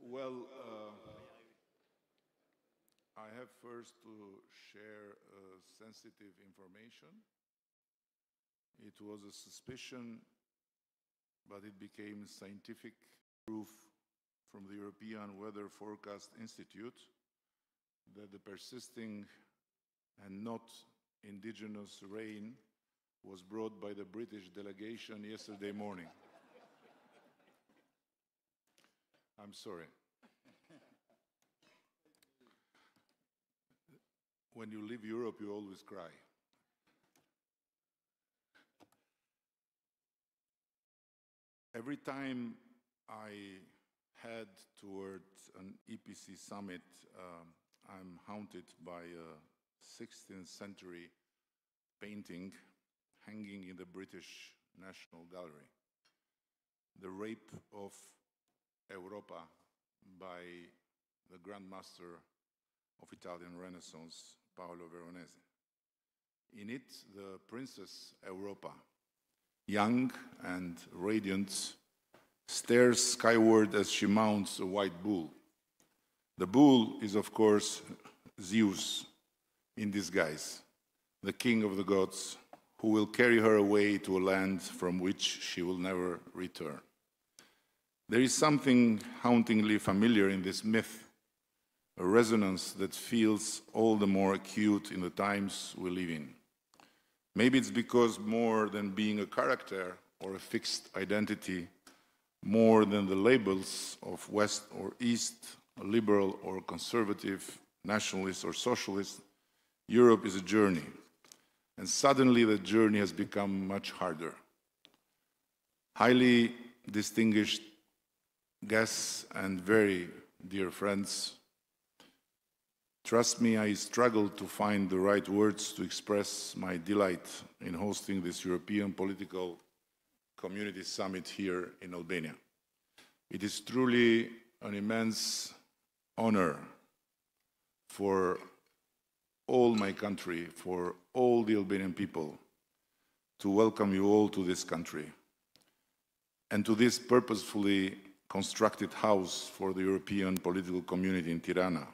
Well, I have first to share sensitive information. It was a suspicion, but it became scientific proof from the European Weather Forecast Institute that the persisting and not indigenous rain was brought by the British delegation yesterday morning. I'm sorry. When you leave Europe, you always cry. Every time I head towards an EPC summit, I'm haunted by a 16th century painting hanging in the British National Gallery. The Rape of Europa by the Grand Master of Italian Renaissance, Paolo Veronese. In it, the Princess Europa, young and radiant, stares skyward as she mounts a white bull. The bull is, of course, Zeus in disguise, the king of the gods, who will carry her away to a land from which she will never return. There is something hauntingly familiar in this myth, a resonance that feels all the more acute in the times we live in. Maybe it's because more than being a character or a fixed identity, more than the labels of West or East, liberal or conservative, nationalist or socialist, Europe is a journey. And suddenly the journey has become much harder. Highly distinguished guests and very dear friends, trust me, I struggled to find the right words to express my delight in hosting this European Political Community Summit here in Albania. It is truly an immense honor for all my country, for all the Albanian people, to welcome you all to this country and to this purposefully constructed house for the European political community in Tirana,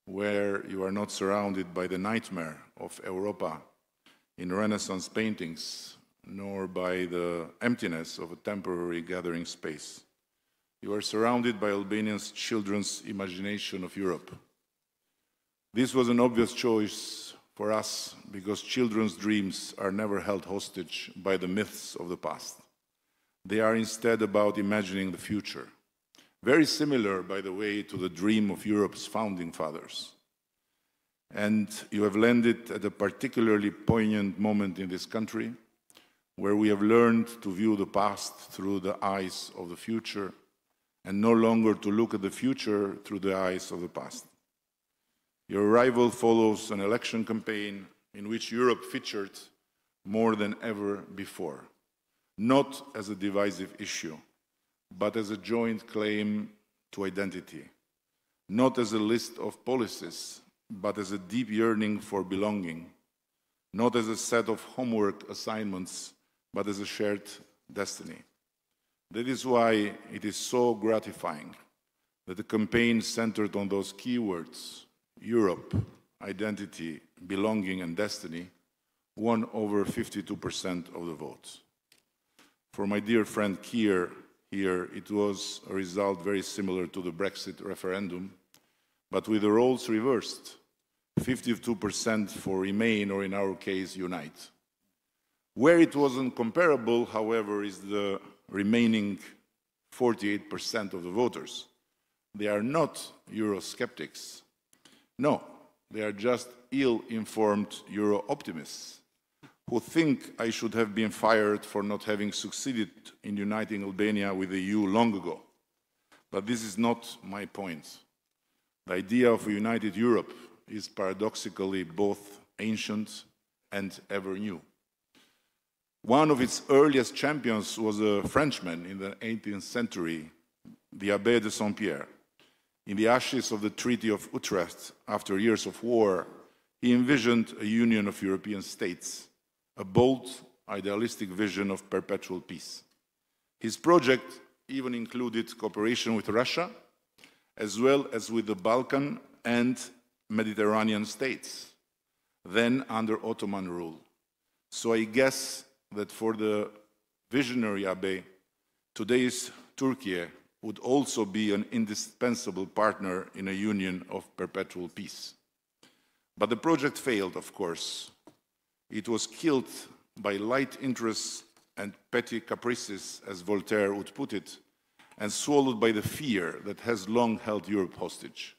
where you are not surrounded by the nightmare of Europa in Renaissance paintings, nor by the emptiness of a temporary gathering space. You are surrounded by Albanians' children's imagination of Europe. This was an obvious choice for us because children's dreams are never held hostage by the myths of the past. They are instead about imagining the future. Very similar, by the way, to the dream of Europe's founding fathers. And you have landed at a particularly poignant moment in this country, where we have learned to view the past through the eyes of the future and no longer to look at the future through the eyes of the past. Your arrival follows an election campaign in which Europe featured more than ever before, not as a divisive issue, but as a joint claim to identity, not as a list of policies, but as a deep yearning for belonging, not as a set of homework assignments, but as a shared destiny. That is why it is so gratifying that the campaign centered on those keywords, Europe, identity, belonging, and destiny, won over 52% of the vote. For my dear friend Keir here, it was a result very similar to the Brexit referendum, but with the roles reversed, 52% for Remain, or in our case, Unite. Where it wasn't comparable, however, is the remaining 48% of the voters. They are not Eurosceptics. No, they are just ill-informed Euro-optimists who think I should have been fired for not having succeeded in uniting Albania with the EU long ago. But this is not my point. The idea of a united Europe is paradoxically both ancient and ever new. One of its earliest champions was a Frenchman in the 18th century, the Abbé de Saint-Pierre. In the ashes of the Treaty of Utrecht, after years of war, he envisioned a union of European states, a bold, idealistic vision of perpetual peace. His project even included cooperation with Russia, as well as with the Balkan and Mediterranean states, then under Ottoman rule. So I guess that for the visionary Abbé, today's Turkey would also be an indispensable partner in a union of perpetual peace. But the project failed, of course. It was killed by light interests and petty caprices, as Voltaire would put it, and swallowed by the fear that has long held Europe hostage.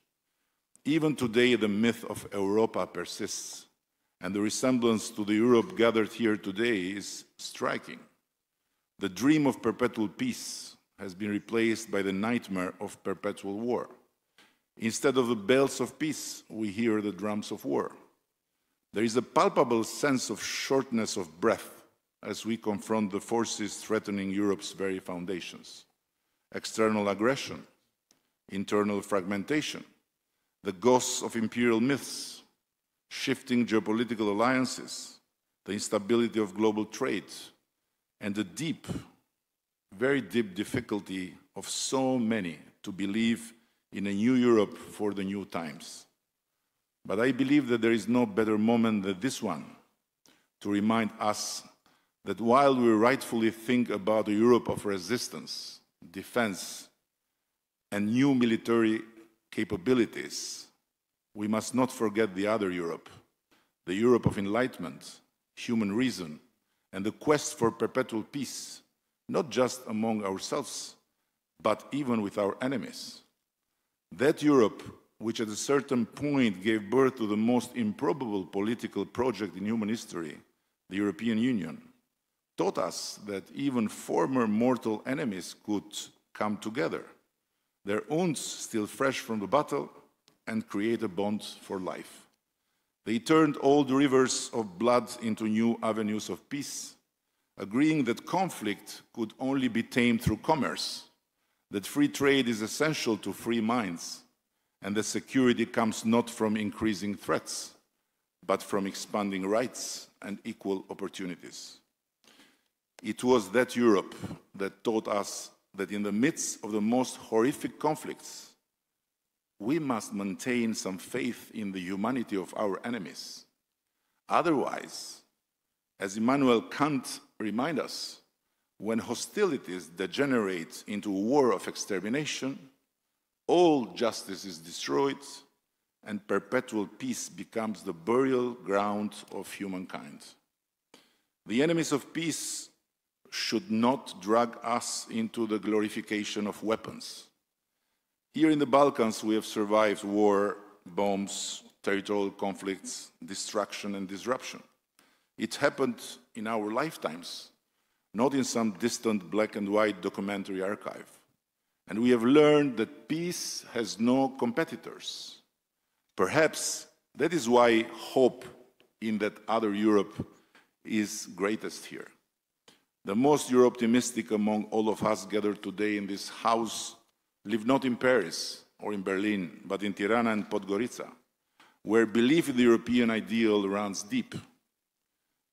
Even today, the myth of Europa persists, and the resemblance to the Europe gathered here today is striking. The dream of perpetual peace has been replaced by the nightmare of perpetual war. Instead of the bells of peace, we hear the drums of war. There is a palpable sense of shortness of breath as we confront the forces threatening Europe's very foundations. External aggression, internal fragmentation, the ghosts of imperial myths, shifting geopolitical alliances, the instability of global trade, and the deep, very deep difficulty of so many to believe in a new Europe for the new times. But I believe that there is no better moment than this one to remind us that while we rightfully think about a Europe of resistance, defense, and new military capabilities, we must not forget the other Europe, the Europe of enlightenment, human reason, and the quest for perpetual peace, not just among ourselves, but even with our enemies. That Europe, which at a certain point gave birth to the most improbable political project in human history, the European Union, taught us that even former mortal enemies could come together, their wounds still fresh from the battle, and create a bond for life. They turned old rivers of blood into new avenues of peace, agreeing that conflict could only be tamed through commerce, that free trade is essential to free minds, and that security comes not from increasing threats, but from expanding rights and equal opportunities. It was that Europe that taught us that in the midst of the most horrific conflicts, we must maintain some faith in the humanity of our enemies. Otherwise, as Immanuel Kant reminds us, when hostilities degenerate into a war of extermination, all justice is destroyed and perpetual peace becomes the burial ground of humankind. The enemies of peace should not drag us into the glorification of weapons. Here in the Balkans, we have survived war, bombs, territorial conflicts, destruction and disruption. It happened in our lifetimes, not in some distant black and white documentary archive. And we have learned that peace has no competitors. Perhaps that is why hope in that other Europe is greatest here. The most Euro-optimistic among all of us gathered today in this house live not in Paris or in Berlin, but in Tirana and Podgorica, where belief in the European ideal runs deep.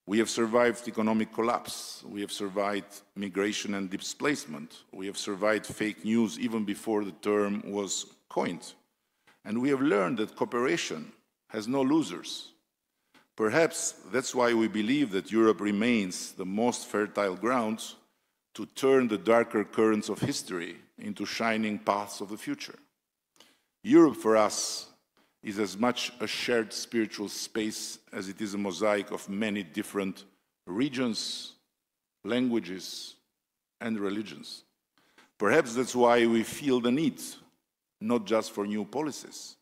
We have survived economic collapse. We have survived migration and displacement. We have survived fake news even before the term was coined. And we have learned that cooperation has no losers. Perhaps that's why we believe that Europe remains the most fertile ground to turn the darker currents of history into shining paths of the future. Europe for us is as much a shared spiritual space as it is a mosaic of many different regions, languages, and religions. Perhaps that's why we feel the need, not just for new policies,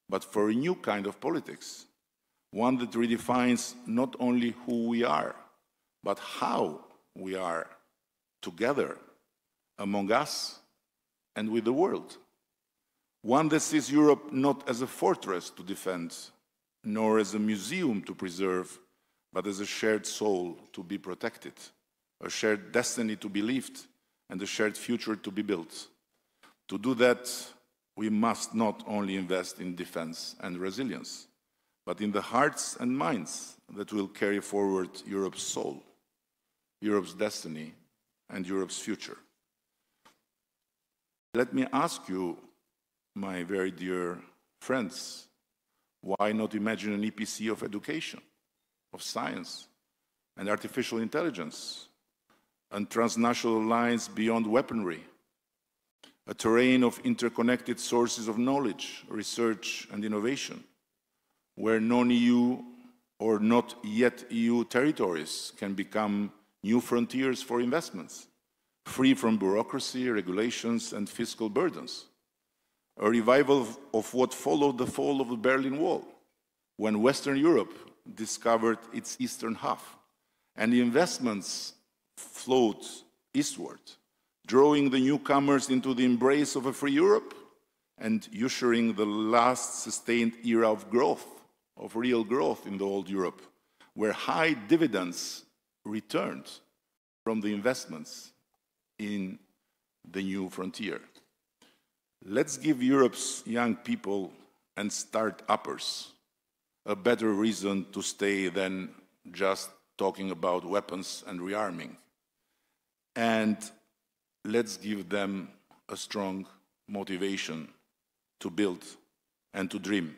but for a new kind of politics, one that redefines not only who we are, but how we are together, among us, and with the world. One that sees Europe not as a fortress to defend, nor as a museum to preserve, but as a shared soul to be protected, a shared destiny to be lived, and a shared future to be built. To do that, we must not only invest in defense and resilience, but in the hearts and minds that will carry forward Europe's soul, Europe's destiny, and Europe's future. Let me ask you, my very dear friends, why not imagine an EPC of education, of science, and artificial intelligence, and transnational lines beyond weaponry, a terrain of interconnected sources of knowledge, research, and innovation, where non-EU or not yet EU territories can become new frontiers for investments, free from bureaucracy, regulations, and fiscal burdens. A revival of what followed the fall of the Berlin Wall, when Western Europe discovered its eastern half, and the investments flowed eastward, drawing the newcomers into the embrace of a free Europe and ushering the last sustained era of growth, of real growth in the old Europe, where high dividends returned from the investments in the new frontier. Let's give Europe's young people and start-uppers a better reason to stay than just talking about weapons and rearming. And let's give them a strong motivation to build and to dream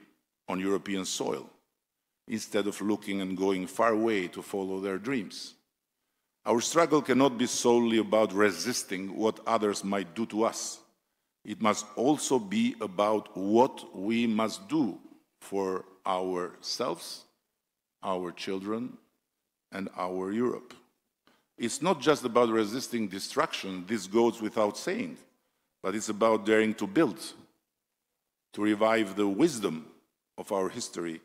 on European soil, instead of looking and going far away to follow their dreams. Our struggle cannot be solely about resisting what others might do to us. It must also be about what we must do for ourselves, our children, and our Europe. It's not just about resisting destruction, this goes without saying, but it's about daring to build, to revive the wisdom of our history,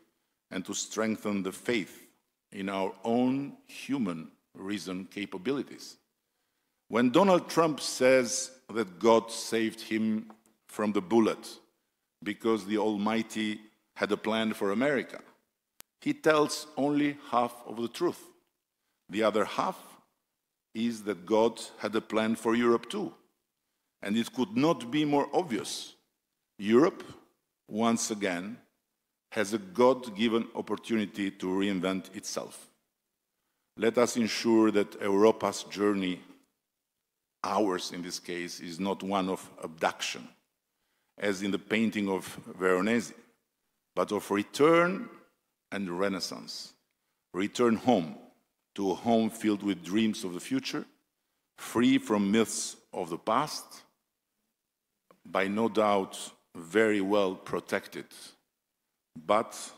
and to strengthen the faith in our own human reason capabilities. When Donald Trump says that God saved him from the bullet because the Almighty had a plan for America, he tells only half of the truth. The other half is that God had a plan for Europe too. And it could not be more obvious. Europe, once again, has a God-given opportunity to reinvent itself. Let us ensure that Europa's journey, ours in this case, is not one of abduction, as in the painting of Veronese, but of return and renaissance. Return home, to a home filled with dreams of the future, free from myths of the past, by no doubt very well protected, but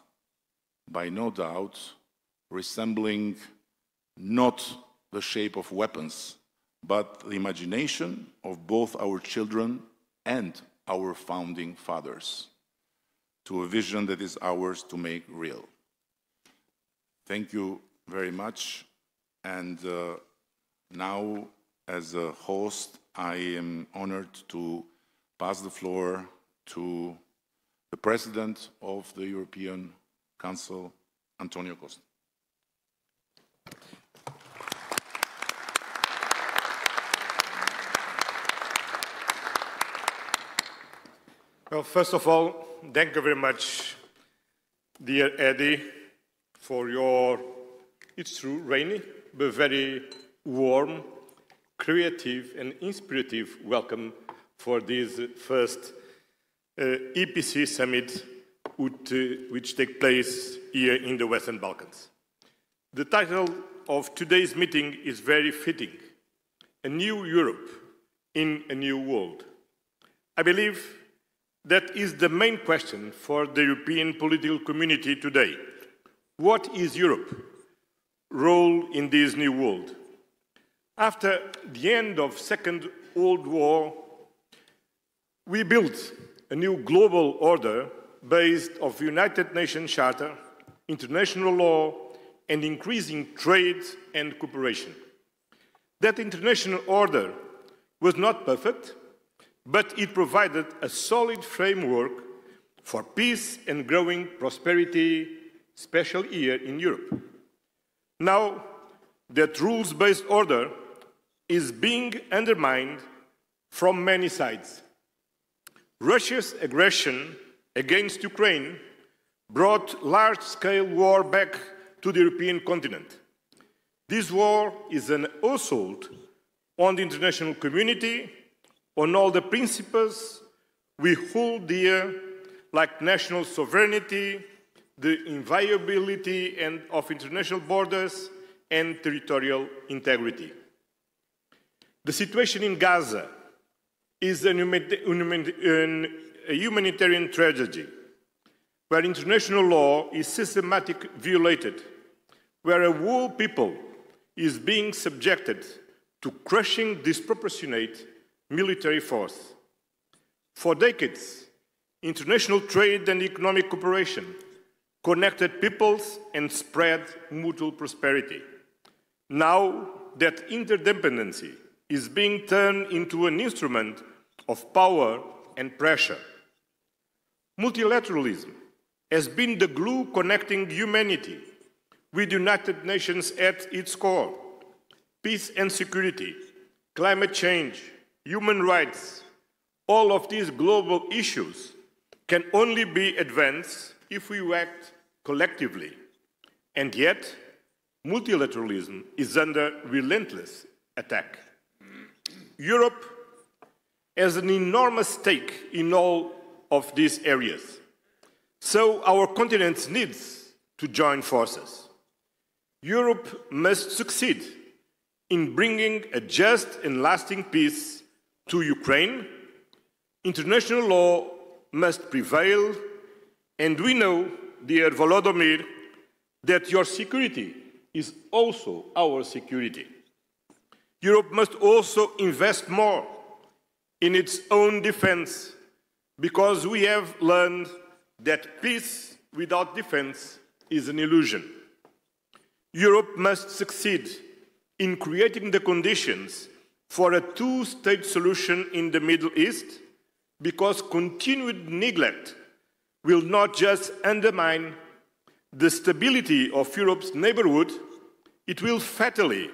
by no doubt resembling not the shape of weapons, but the imagination of both our children and our founding fathers, to a vision that is ours to make real. Thank you very much. And now, as a host, I am honored to pass the floor to the President of the European Council, Antonio Costa. Well, first of all, thank you very much, dear Eddie, for your, it's true, rainy, but very warm, creative, and inspirative welcome for this first EPC summit which take place here in the Western Balkans. The title of today's meeting is very fitting: A New Europe in a New World. I believe that is the main question for the European political community today. What is Europe's role in this new world? After the end of the Second World War, we built a new global order based on the United Nations Charter, international law, and increasing trade and cooperation. That international order was not perfect, but it provided a solid framework for peace and growing prosperity, especially here in Europe. Now, that rules-based order is being undermined from many sides. Russia's aggression against Ukraine brought large-scale war back to the European continent. This war is an assault on the international community, on all the principles we hold dear, like national sovereignty, the inviolability of international borders, and territorial integrity. The situation in Gaza is a humanitarian tragedy, where international law is systematically violated, where a whole people is being subjected to crushing disproportionate military force. For decades, international trade and economic cooperation connected peoples and spread mutual prosperity. Now that interdependency is being turned into an instrument of power and pressure. Multilateralism has been the glue connecting humanity with the United Nations at its core. Peace and security, climate change, human rights, all of these global issues can only be advanced if we act collectively. And yet, multilateralism is under relentless attack. Europe has an enormous stake in all of these areas. So our continent needs to join forces. Europe must succeed in bringing a just and lasting peace to Ukraine. International law must prevail, and we know, dear Volodymyr, that your security is also our security. Europe must also invest more in its own defense, because we have learned that peace without defense is an illusion. Europe must succeed in creating the conditions for a two-state solution in the Middle East, because continued neglect will not just undermine the stability of Europe's neighborhood, it will fatally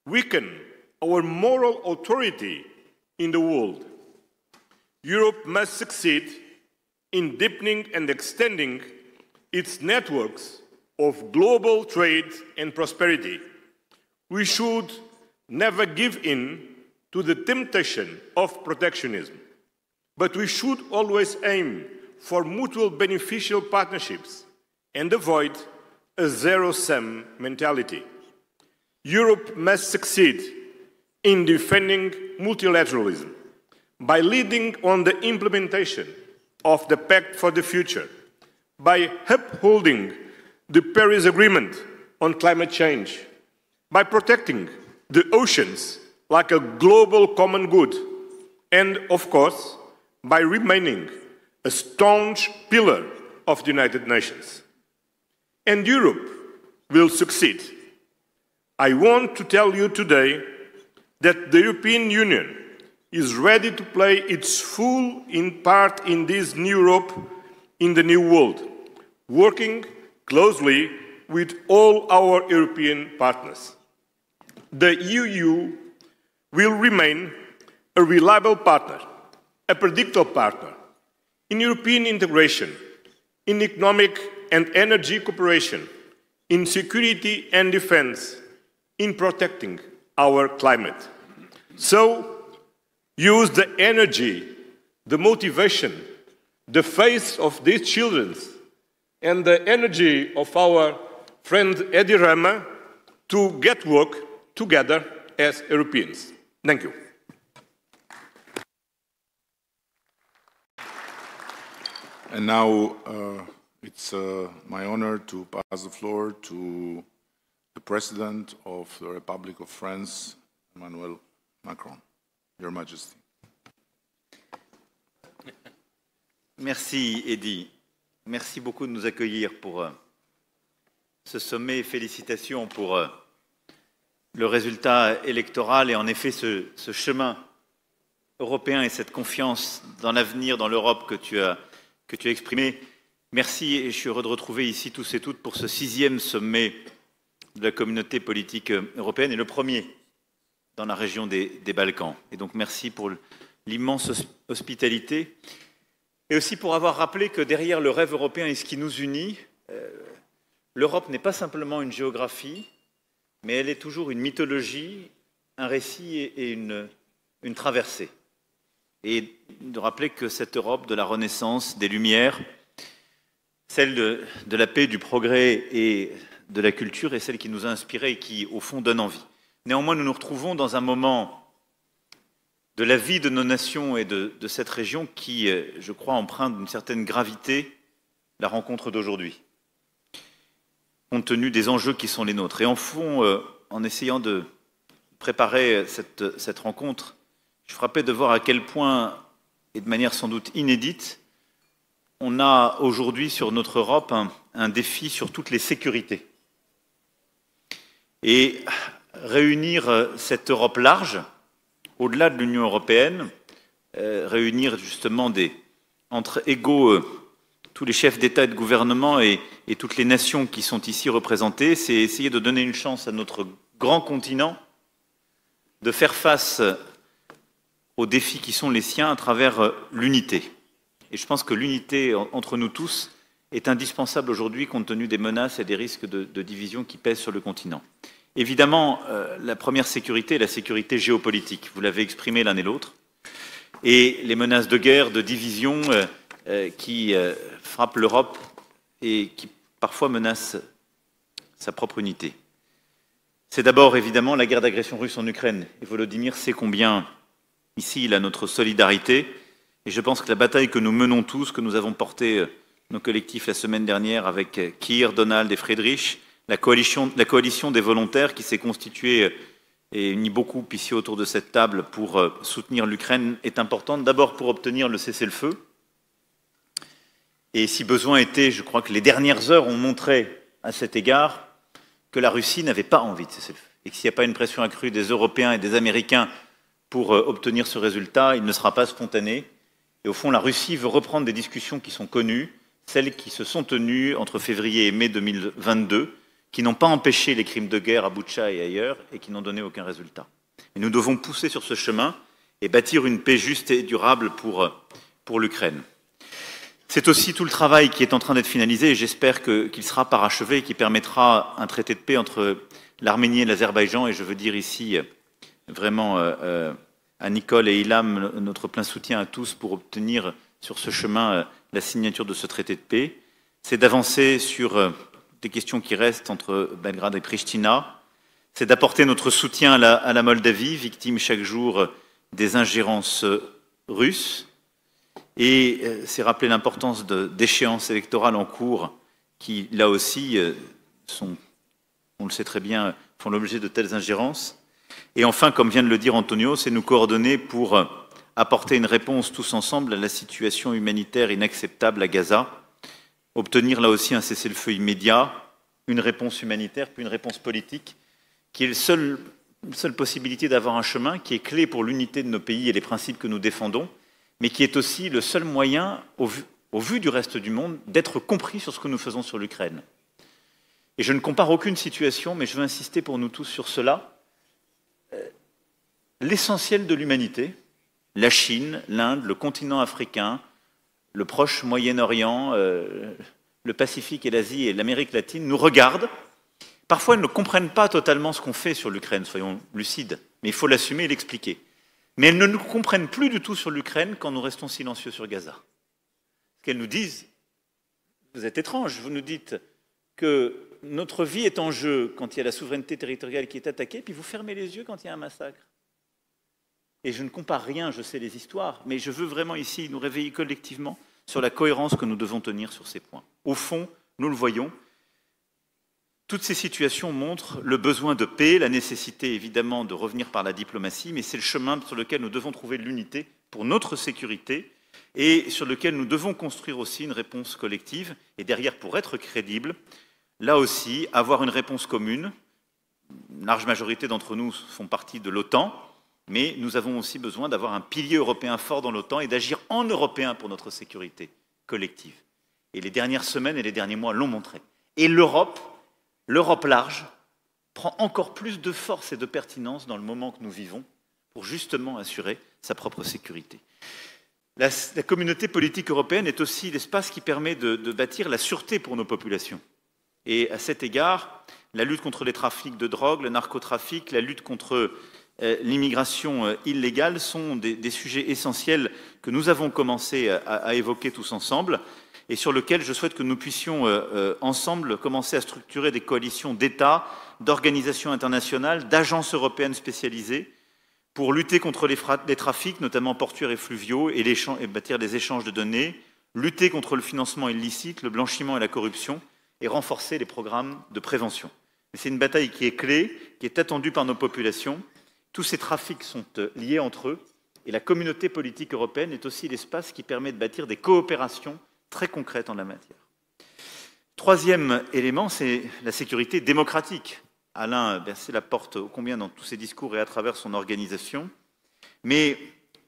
weaken our moral authority in the world. Europe must succeed in deepening and extending its networks of global trade and prosperity. We should never give in to the temptation of protectionism, but we should always aim for mutual beneficial partnerships and avoid a zero-sum mentality. Europe must succeed in defending multilateralism by leading on the implementation of the Pact for the Future, by upholding the Paris Agreement on climate change, by protecting the oceans like a global common good, and, of course, by remaining a staunch pillar of the United Nations. And Europe will succeed. I want to tell you today that the European Union is ready to play its full part in this new Europe, in the new world, working closely with all our European partners. The EU will remain a reliable partner, a predictable partner in European integration, in economic and energy cooperation, in security and defense, in protecting our climate. So, use the energy, the motivation, the faith of these children and the energy of our friend Edi Rama to get work together as Europeans. Thank you. And now it's my honor to pass the floor to the President of the Republic of France, Emmanuel Macron. Your Majesty. Merci, Eddy. Merci beaucoup de nous accueillir pour ce sommet et félicitations pour le résultat électoral et en effet ce chemin européen et cette confiance dans l'avenir, dans l'Europe que tu as exprimé. Merci et je suis heureux de retrouver ici tous et toutes pour ce 6e sommet de la communauté politique européenne et le premier dans la région des Balkans. Et donc merci pour l'immense hospitalité et aussi pour avoir rappelé que derrière le rêve européen et ce qui nous unit, l'Europe n'est pas simplement une géographie, mais elle est toujours une mythologie, un récit et une traversée. Et de rappeler que cette Europe de la Renaissance, des Lumières, celle de la paix, du progrès et de la culture est celle qui nous a inspirés et qui, au fond, donne envie. Néanmoins, nous nous retrouvons dans un moment de la vie de nos nations et de cette région qui, je crois, emprunte d'une certaine gravité la rencontre d'aujourd'hui, compte tenu des enjeux qui sont les nôtres. Et en fond, en essayant de préparer cette rencontre, je suis frappé de voir à quel point, et de manière sans doute inédite, on a aujourd'hui sur notre Europe un défi sur toutes les sécurités. Et réunir cette Europe large, au-delà de l'Union européenne, réunir justement entre égaux tous les chefs d'État et de gouvernement et toutes les nations qui sont ici représentées, c'est essayer de donner une chance à notre grand continent de faire face aux défis qui sont les siens à travers l'unité. Et je pense que l'unité entre nous tous est indispensable aujourd'hui compte tenu des menaces et des risques de division qui pèsent sur le continent. Évidemment, la première sécurité est la sécurité géopolitique. Vous l'avez exprimé l'un et l'autre. Et les menaces de guerre, de division qui frappent l'Europe et qui parfois menacent sa propre unité. C'est d'abord évidemment la guerre d'agression russe en Ukraine. Et Volodymyr sait combien ici il a notre solidarité. Et je pense que la bataille que nous menons tous, que nous avons portée nos collectifs la semaine dernière avec Keir, Donald et Friedrich, la coalition des volontaires qui s'est constituée et unie beaucoup ici autour de cette table pour soutenir l'Ukraine est importante, d'abord pour obtenir le cessez-le-feu. Et si besoin était, je crois que les dernières heures ont montré à cet égard que la Russie n'avait pas envie de cessez-le-feu. Et que s'il n'y a pas une pression accrue des Européens et des Américains pour obtenir ce résultat, il ne sera pas spontané. Et au fond, la Russie veut reprendre des discussions qui sont connues, celles qui se sont tenues entre février et mai 2022, qui n'ont pas empêché les crimes de guerre à Boutcha et ailleurs, et qui n'ont donné aucun résultat. Et nous devons pousser sur ce chemin et bâtir une paix juste et durable pour l'Ukraine. C'est aussi tout le travail qui est en train d'être finalisé, et j'espère qu'il sera parachevé et qui permettra un traité de paix entre l'Arménie et l'Azerbaïdjan, et je veux dire ici vraiment à Nicole et Ilham notre plein soutien à tous pour obtenir sur ce chemin la signature de ce traité de paix. C'est d'avancer sur des questions qui restent entre Belgrade et Pristina. C'est d'apporter notre soutien à la Moldavie, victime chaque jour des ingérences russes. Et c'est rappeler l'importance d'échéances électorales en cours qui, là aussi, on le sait très bien, font l'objet de telles ingérences. Et enfin, comme vient de le dire Antonio, c'est nous coordonner pour apporter une réponse tous ensemble à la situation humanitaire inacceptable à Gaza, obtenir là aussi un cessez-le-feu immédiat, une réponse humanitaire, puis une réponse politique, qui est la seule possibilité d'avoir un chemin qui est clé pour l'unité de nos pays et les principes que nous défendons, mais qui est aussi le seul moyen, au vu du reste du monde, d'être compris sur ce que nous faisons sur l'Ukraine. Et je ne compare aucune situation, mais je veux insister pour nous tous sur cela. L'essentiel de l'humanité, la Chine, l'Inde, le continent africain, le proche Moyen-Orient, le Pacifique et l'Asie et l'Amérique latine nous regardent. Parfois, ils ne comprennent pas totalement ce qu'on fait sur l'Ukraine, soyons lucides, mais il faut l'assumer et l'expliquer. Mais elles ne nous comprennent plus du tout sur l'Ukraine quand nous restons silencieux sur Gaza. Parce qu'elles nous disent, vous êtes étrange. Vous nous dites que notre vie est en jeu quand il y a la souveraineté territoriale qui est attaquée, puis vous fermez les yeux quand il y a un massacre. Et je ne compare rien, je sais les histoires, mais je veux vraiment ici nous réveiller collectivement sur la cohérence que nous devons tenir sur ces points. Au fond, nous le voyons, toutes ces situations montrent le besoin de paix, la nécessité évidemment de revenir par la diplomatie, mais c'est le chemin sur lequel nous devons trouver de l'unité pour notre sécurité et sur lequel nous devons construire aussi une réponse collective. Et derrière, pour être crédible, là aussi, avoir une réponse commune. Une large majorité d'entre nous font partie de l'OTAN, mais nous avons aussi besoin d'avoir un pilier européen fort dans l'OTAN et d'agir en Européen pour notre sécurité collective. Et les dernières semaines et les derniers mois l'ont montré. Et l'Europe large, prend encore plus de force et de pertinence dans le moment que nous vivons pour justement assurer sa propre sécurité. La communauté politique européenne est aussi l'espace qui permet de bâtir la sûreté pour nos populations. Et à cet égard, la lutte contre les trafics de drogue, le narcotrafic, la lutte contre l'immigration illégale sont des sujets essentiels que nous avons commencé à évoquer tous ensemble et sur lesquels je souhaite que nous puissions ensemble commencer à structurer des coalitions d'États, d'organisations internationales, d'agences européennes spécialisées pour lutter contre les trafics, notamment portuaires et fluviaux, et bâtir des échanges de données, lutter contre le financement illicite, le blanchiment et la corruption, et renforcer les programmes de prévention. C'est une bataille qui est clé, qui est attendue par nos populations. Tous ces trafics sont liés entre eux, et la communauté politique européenne est aussi l'espace qui permet de bâtir des coopérations très concrètes en la matière. Troisième élément, c'est la sécurité démocratique. Alain bercé la porte ô combien dans tous ses discours et à travers son organisation. Mais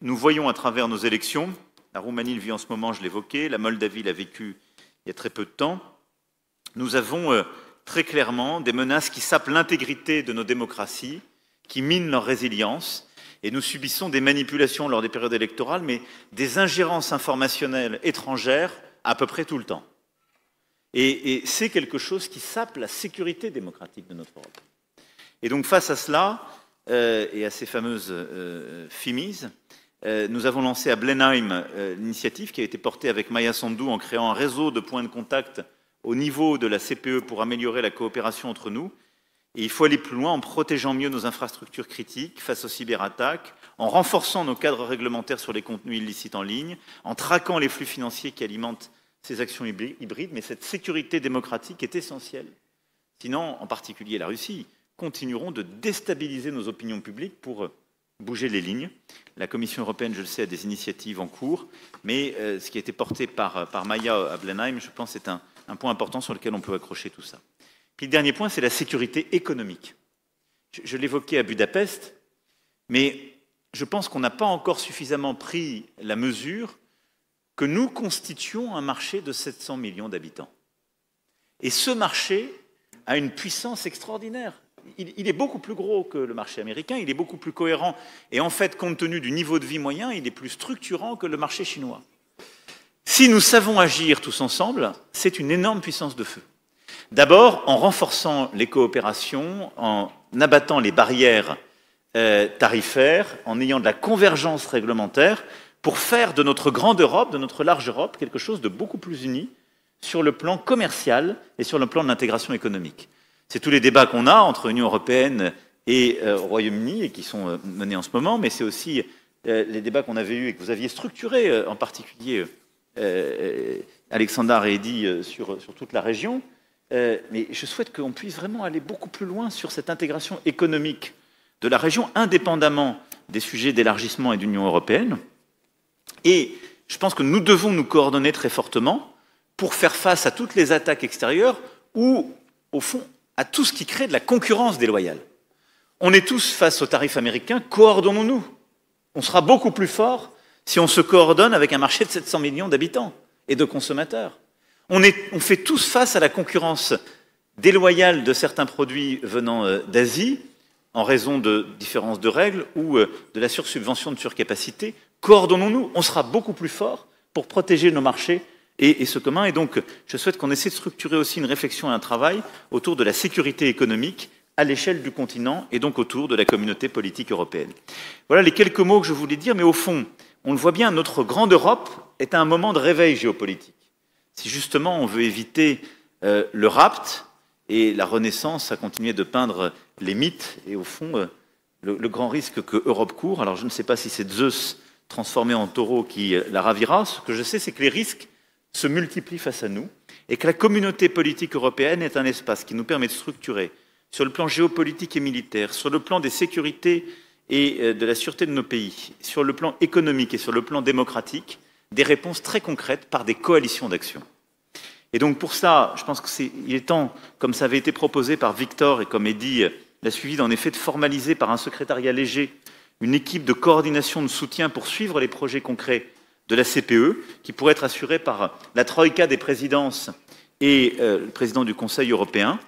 nous voyons à travers nos élections, la Roumanie le vit en ce moment, je l'évoquais, la Moldavie l'a vécu il y a très peu de temps, nous avons très clairement des menaces qui sapent l'intégrité de nos démocraties, qui minent leur résilience, et nous subissons des manipulations lors des périodes électorales, mais des ingérences informationnelles étrangères à peu près tout le temps. Et c'est quelque chose qui sape la sécurité démocratique de notre Europe. Et donc face à cela, et à ces fameuses FIMIS, nous avons lancé à Blenheim l'initiative qui a été portée avec Maya Sandu en créant un réseau de points de contact au niveau de la CPE pour améliorer la coopération entre nous. Et il faut aller plus loin en protégeant mieux nos infrastructures critiques face aux cyberattaques, en renforçant nos cadres réglementaires sur les contenus illicites en ligne, en traquant les flux financiers qui alimentent ces actions hybrides, mais cette sécurité démocratique est essentielle. Sinon, en particulier la Russie, continueront de déstabiliser nos opinions publiques pour bouger les lignes. La Commission européenne, je le sais, a des initiatives en cours, mais ce qui a été porté par Maya à Blenheim, je pense, est un point important sur lequel on peut accrocher tout ça. Puis le dernier point, c'est la sécurité économique. Je l'évoquais à Budapest, mais je pense qu'on n'a pas encore suffisamment pris la mesure que nous constituons un marché de 700 millions d'habitants. Et ce marché a une puissance extraordinaire. Il est beaucoup plus gros que le marché américain, il est beaucoup plus cohérent. Et en fait, compte tenu du niveau de vie moyen, il est plus structurant que le marché chinois. Si nous savons agir tous ensemble, c'est une énorme puissance de feu. D'abord, en renforçant les coopérations, en abattant les barrières tarifaires, en ayant de la convergence réglementaire, pour faire de notre grande Europe, de notre large Europe, quelque chose de beaucoup plus uni sur le plan commercial et sur le plan de l'intégration économique. C'est tous les débats qu'on a entre l'Union européenne et Royaume-Uni et qui sont menés en ce moment, mais c'est aussi les débats qu'on avait eus et que vous aviez structurés, en particulier Alexandra et Eddy sur toute la région. Mais je souhaite qu'on puisse vraiment aller beaucoup plus loin sur cette intégration économique de la région, indépendamment des sujets d'élargissement et d'Union européenne. Et je pense que nous devons nous coordonner très fortement pour faire face à toutes les attaques extérieures ou, au fond, à tout ce qui crée de la concurrence déloyale. On est tous face aux tarifs américains, coordonnons-nous. On sera beaucoup plus fort si on se coordonne avec un marché de 700 millions d'habitants et de consommateurs. On fait tous face à la concurrence déloyale de certains produits venant d'Asie, en raison de différences de règles ou de la sursubvention de surcapacité. Coordonnons-nous, on sera beaucoup plus fort pour protéger nos marchés et ce commun. Et donc, je souhaite qu'on essaie de structurer aussi une réflexion et un travail autour de la sécurité économique à l'échelle du continent et donc autour de la communauté politique européenne. Voilà les quelques mots que je voulais dire, mais au fond, on le voit bien, notre grande Europe est à un moment de réveil géopolitique. si justement on veut éviter le rapt et la Renaissance a continué de peindre les mythes et au fond le grand risque que Europe court. Alors je ne sais pas si c'est Zeus transformé en taureau qui la ravira. Ce que je sais, c'est que les risques se multiplient face à nous et que la communauté politique européenne est un espace qui nous permet de structurer sur le plan géopolitique et militaire, sur le plan des sécurités et de la sûreté de nos pays, sur le plan économique et sur le plan démocratique, des réponses très concrètes par des coalitions d'action. Et donc pour ça, je pense qu'il est temps, comme ça avait été proposé par Victor et comme Eddy l'a suivi, en effet de formaliser par un secrétariat léger une équipe de coordination de soutien pour suivre les projets concrets de la CPE, qui pourrait être assurée par la troïka des présidences et le président du Conseil européen,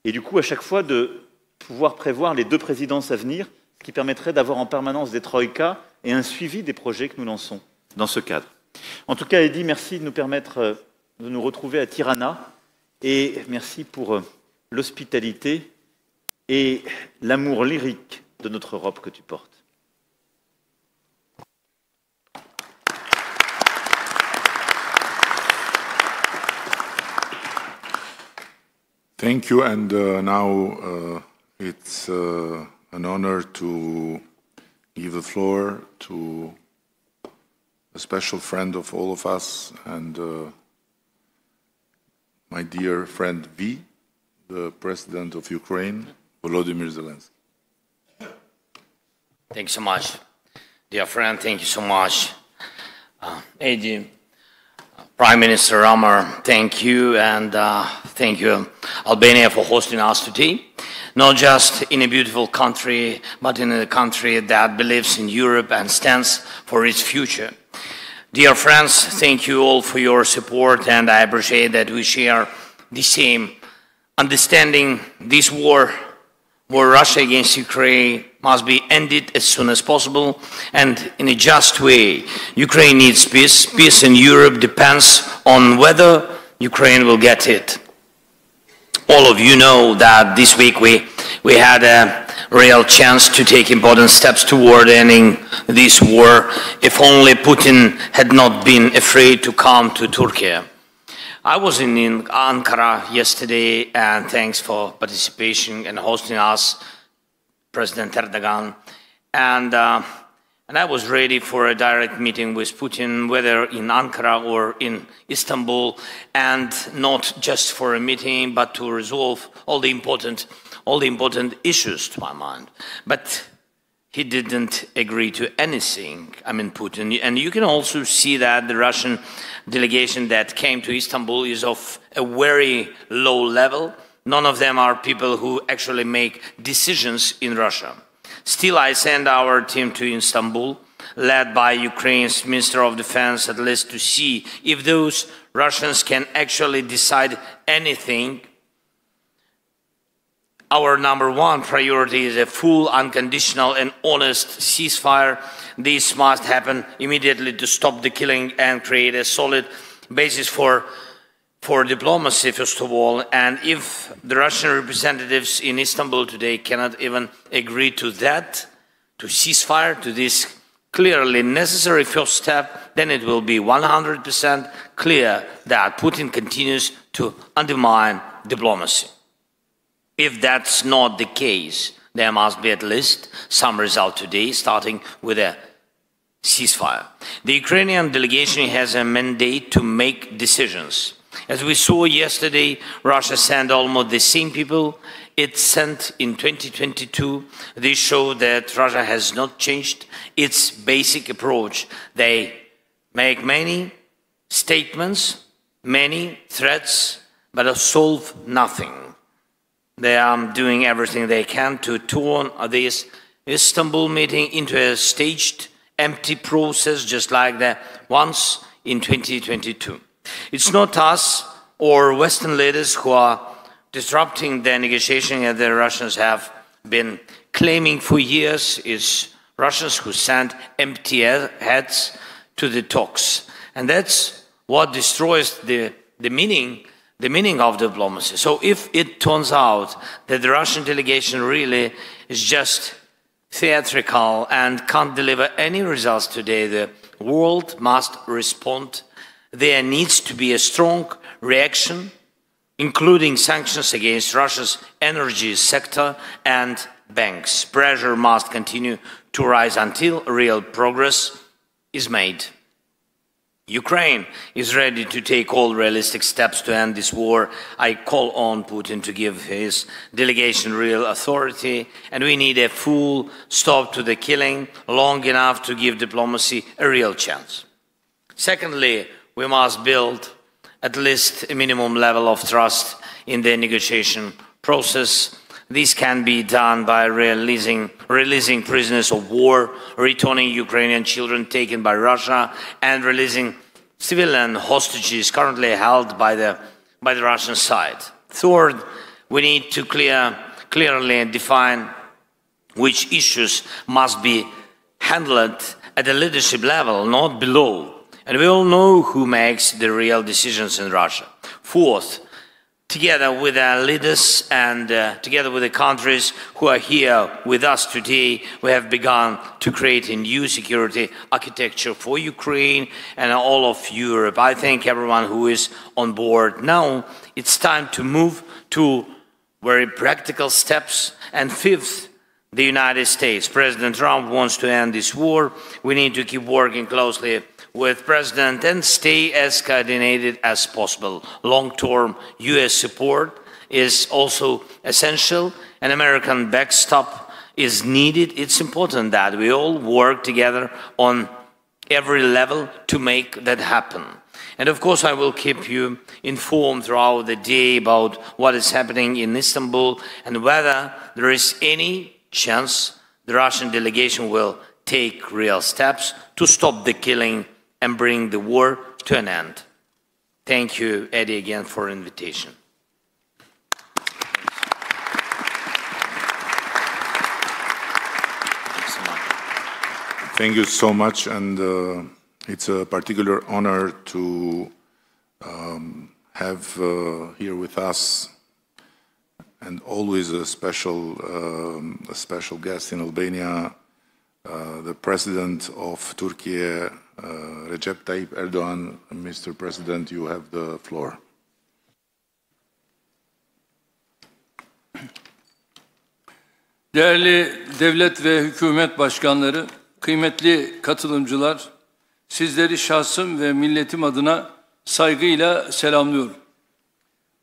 et du coup à chaque fois de pouvoir prévoir les 2 présidences à venir, ce qui permettrait d'avoir en permanence des troïkas et un suivi des projets que nous lançons dans ce cadre. En tout cas, Eddy, merci de nous permettre de nous retrouver à Tirana, et merci pour l'hospitalité et l'amour lyrique de notre Europe que tu portes. Thank you, and now it's an honor to give the floor to a special friend of all of us and my dear friend V, the President of Ukraine, Volodymyr Zelensky. Thank you so much, dear friend. Thank you so much, Eddy. Prime Minister Ramar, thank you, and thank you, Albania, for hosting us today. Not just in a beautiful country, but in a country that believes in Europe and stands for its future. Dear friends, thank you all for your support, and I appreciate that we share the same understanding. This war Russia against Ukraine must be ended as soon as possible and in a just way. Ukraine needs peace. Peace in Europe depends on whether Ukraine will get it. All of you know that this week we had a real chance to take important steps toward ending this war, if only Putin had not been afraid to come to Turkey. I was in Ankara yesterday, and thanks for participation and hosting us, President Erdogan. And I was ready for a direct meeting with Putin, whether in Ankara or in Istanbul, and not just for a meeting, but to resolve all the important issues to my mind. But he didn't agree to anything, Putin. And you can also see that the Russian delegation that came to Istanbul is of a very low level. None of them are people who actually make decisions in Russia. Still, I send our team to Istanbul, led by Ukraine's Minister of Defense, at least to see if those Russians can actually decide anything. Our number one priority is a full, unconditional and honest ceasefire. This must happen immediately to stop the killing and create a solid basis for diplomacy, first of all. And if the Russian representatives in Istanbul today cannot even agree to that, to ceasefire, to this clearly necessary first step, then it will be 100% clear that Putin continues to undermine diplomacy. If that's not the case, there must be at least some result today, starting with a ceasefire. The Ukrainian delegation has a mandate to make decisions. As we saw yesterday, Russia sent almost the same people it sent in 2022. This shows that Russia has not changed its basic approach. They make many statements, many threats, but solve nothing. They are doing everything they can to turn this Istanbul meeting into a staged, empty process, just like the ones in 2022. It's not us or Western leaders who are disrupting the negotiation that the Russians have been claiming for years. It's Russians who send empty heads to the talks. And that's what destroys the meaning of diplomacy. So if it turns out that the Russian delegation really is just theatrical and can't deliver any results today, the world must respond there needs to be a strong reaction, including sanctions against Russia's energy sector and banks. Pressure must continue to rise until real progress is made. Ukraine is ready to take all realistic steps to end this war. I call on Putin to give his delegation real authority, and we need a full stop to the killing, long enough to give diplomacy a real chance. Secondly, we must build at least a minimum level of trust in the negotiation process. This can be done by releasing prisoners of war, returning Ukrainian children taken by Russia, and releasing civilian hostages currently held by the Russian side. Third, we need to clearly define which issues must be handled at the leadership level, not below. And we all know who makes the real decisions in Russia. Fourth, together with our leaders and together with the countries who are here with us today, we have begun to create a new security architecture for Ukraine and all of Europe. I thank everyone who is on board. Now it's time to move to very practical steps. And fifth, the United States. President Trump wants to end this war. We need to keep working closely with President and stay as coordinated as possible. Long-term US support is also essential. An American backstop is needed. It's important that we all work together on every level to make that happen. And of course, I will keep you informed throughout the day about what is happening in Istanbul and whether there is any chance the Russian delegation will take real steps to stop the killing and bring the war to an end. Thank you, Eddie, again for the invitation. Thank you so much, and it's a particular honor to have here with us, and always a special guest in Albania, the President of Turkey, Recep Tayyip Erdoğan. Mr. President, you have the floor. Değerli devlet ve hükümet başkanları, kıymetli katılımcılar, sizleri şahsım ve milletim adına saygıyla selamlıyorum.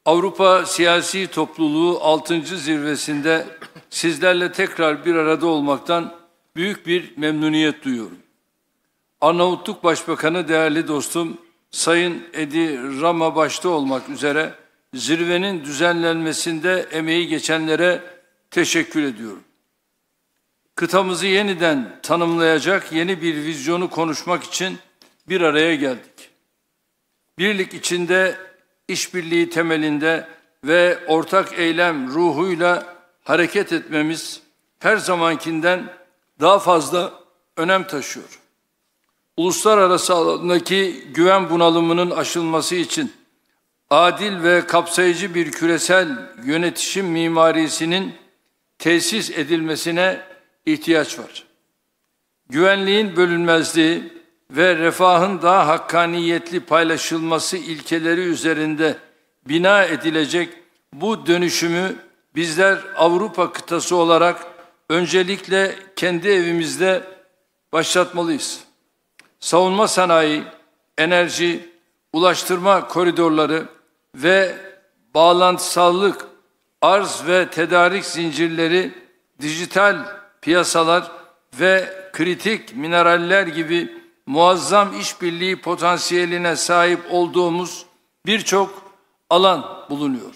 Avrupa Siyasi Topluluğu 6. zirvesinde sizlerle tekrar bir arada olmaktan büyük bir memnuniyet duyuyorum. Arnavutluk Başbakanı değerli dostum Sayın Edi Rama başta olmak üzere zirvenin düzenlenmesinde emeği geçenlere teşekkür ediyorum. Kıtamızı yeniden tanımlayacak yeni bir vizyonu konuşmak için bir araya geldik. Birlik içinde, işbirliği temelinde ve ortak eylem ruhuyla hareket etmemiz her zamankinden daha fazla önem taşıyor. Uluslararası alandaki güven bunalımının aşılması için adil ve kapsayıcı bir küresel yönetişim mimarisinin tesis edilmesine ihtiyaç var. Güvenliğin bölünmezliği ve refahın daha hakkaniyetli paylaşılması ilkeleri üzerinde bina edilecek bu dönüşümü bizler Avrupa kıtası olarak öncelikle kendi evimizde başlatmalıyız. Savunma sanayi, enerji, ulaştırma koridorları ve bağlantısallık, arz ve tedarik zincirleri, dijital piyasalar ve kritik mineraller gibi muazzam işbirliği potansiyeline sahip olduğumuz birçok alan bulunuyor.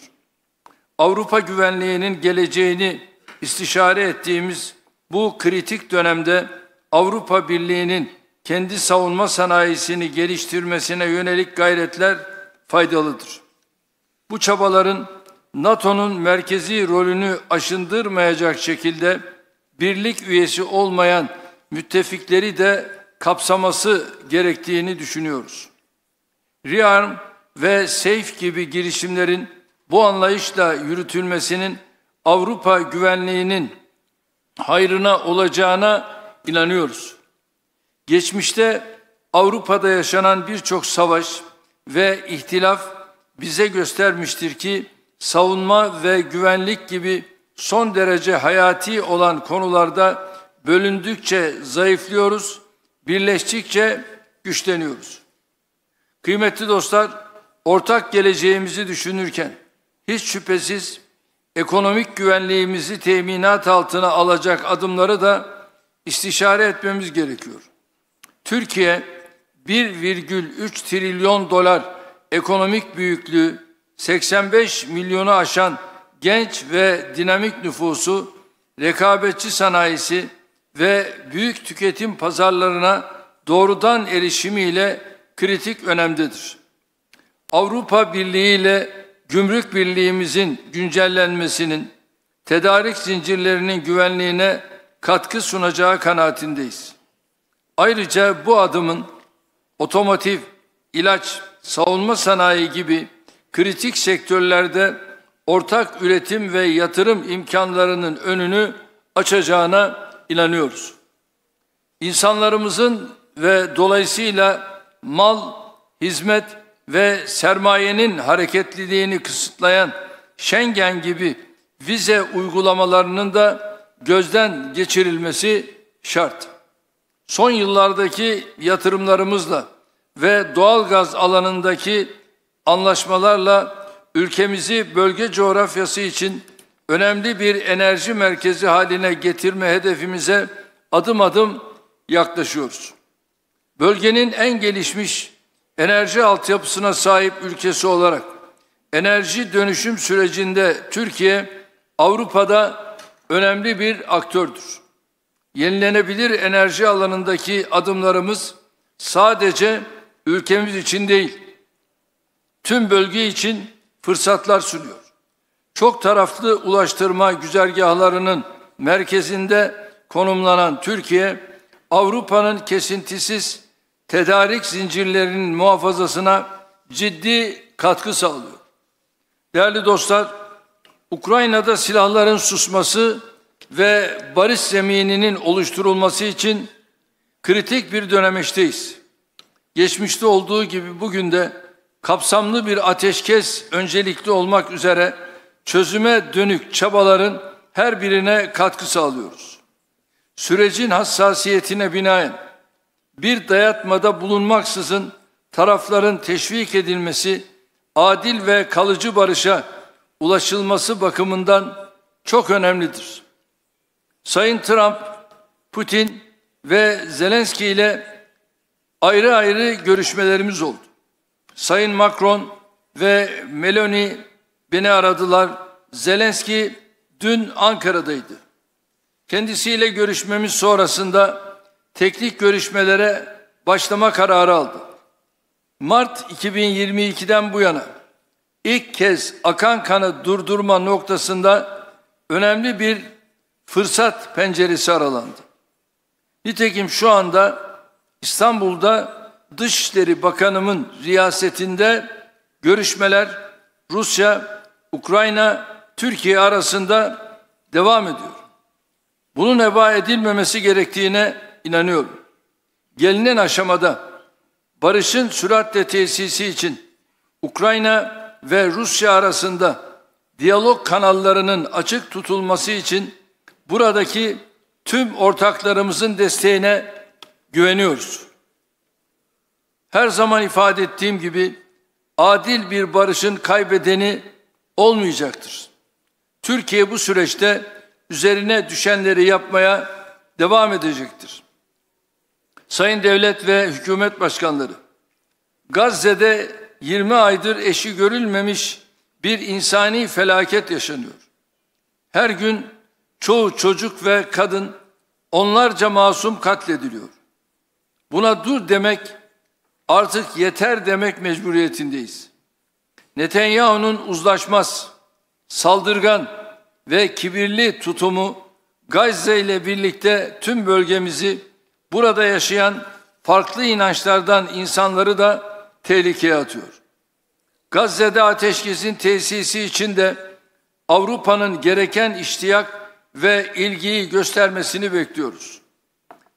Avrupa güvenliğinin geleceğini istişare ettiğimiz bu kritik dönemde Avrupa Birliği'nin kendi savunma sanayisini geliştirmesine yönelik gayretler faydalıdır. Bu çabaların NATO'nun merkezi rolünü aşındırmayacak şekilde birlik üyesi olmayan müttefikleri de kapsaması gerektiğini düşünüyoruz. REARM ve SAFE gibi girişimlerin bu anlayışla yürütülmesinin Avrupa güvenliğinin hayrına olacağına inanıyoruz. Geçmişte Avrupa'da yaşanan birçok savaş ve ihtilaf bize göstermiştir ki savunma ve güvenlik gibi son derece hayati olan konularda bölündükçe zayıflıyoruz, birleştikçe güçleniyoruz. Kıymetli dostlar, ortak geleceğimizi düşünürken hiç şüphesiz ekonomik güvenliğimizi teminat altına alacak adımları da istişare etmemiz gerekiyor. Türkiye 1,3 trilyon dolar ekonomik büyüklüğü, 85 milyonu aşan genç ve dinamik nüfusu, rekabetçi sanayisi ve büyük tüketim pazarlarına doğrudan erişimiyle kritik önemdedir. Avrupa Birliği ile gümrük birliğimizin güncellenmesinin tedarik zincirlerinin güvenliğine katkı sunacağı kanaatindeyiz. Ayrıca bu adımın otomotiv, ilaç, savunma sanayi gibi kritik sektörlerde ortak üretim ve yatırım imkanlarının önünü açacağına inanıyoruz. İnsanlarımızın ve dolayısıyla mal, hizmet ve sermayenin hareketliliğini kısıtlayan Schengen gibi vize uygulamalarının da gözden geçirilmesi şart. Son yıllardaki yatırımlarımızla ve doğalgaz alanındaki anlaşmalarla ülkemizi bölge coğrafyası için önemli bir enerji merkezi haline getirme hedefimize adım adım yaklaşıyoruz. Bölgenin en gelişmiş enerji altyapısına sahip ülkesi olarak enerji dönüşüm sürecinde Türkiye Avrupa'da önemli bir aktördür. Yenilenebilir enerji alanındaki adımlarımız sadece ülkemiz için değil, tüm bölge için fırsatlar sunuyor. Çok taraflı ulaştırma güzergahlarının merkezinde konumlanan Türkiye, Avrupa'nın kesintisiz tedarik zincirlerinin muhafazasına ciddi katkı sağlıyor. Değerli dostlar, Ukrayna'da silahların susması ve barış zemininin oluşturulması için kritik bir dönemeçteyiz. Geçmişte olduğu gibi bugün de kapsamlı bir ateşkes öncelikli olmak üzere çözüme dönük çabaların her birine katkı sağlıyoruz. Sürecin hassasiyetine binaen bir dayatmada bulunmaksızın tarafların teşvik edilmesi, adil ve kalıcı barışa ulaşılması bakımından çok önemlidir. Sayın Trump, Putin ve Zelenski ile ayrı ayrı görüşmelerimiz oldu. Sayın Macron ve Meloni beni aradılar. Zelenski dün Ankara'daydı. Kendisiyle görüşmemiz sonrasında teknik görüşmelere başlama kararı aldı. Mart 2022'den bu yana ilk kez akan kanı durdurma noktasında önemli bir fırsat penceresi aralandı. Nitekim şu anda İstanbul'da Dışişleri Bakanımın riyasetinde görüşmeler Rusya, Ukrayna, Türkiye arasında devam ediyor. Bunun heba edilmemesi gerektiğine inanıyorum. Gelinen aşamada barışın süratle tesisi için Ukrayna ve Rusya arasında diyalog kanallarının açık tutulması için buradaki tüm ortaklarımızın desteğine güveniyoruz. Her zaman ifade ettiğim gibi adil bir barışın kaybedeni olmayacaktır. Türkiye bu süreçte üzerine düşenleri yapmaya devam edecektir. Sayın devlet ve hükümet başkanları, Gazze'de 20 aydır eşi görülmemiş bir insani felaket yaşanıyor. Her gün çoğu çocuk ve kadın, onlarca masum katlediliyor. Buna dur demek, artık yeter demek mecburiyetindeyiz. Netanyahu'nun uzlaşmaz, saldırgan ve kibirli tutumu Gazze ile birlikte tüm bölgemizi, burada yaşayan farklı inançlardan insanları da tehlikeye atıyor. Gazze'de ateşkesin tesisi için de Avrupa'nın gereken iştiyak ve ilgiyi göstermesini bekliyoruz.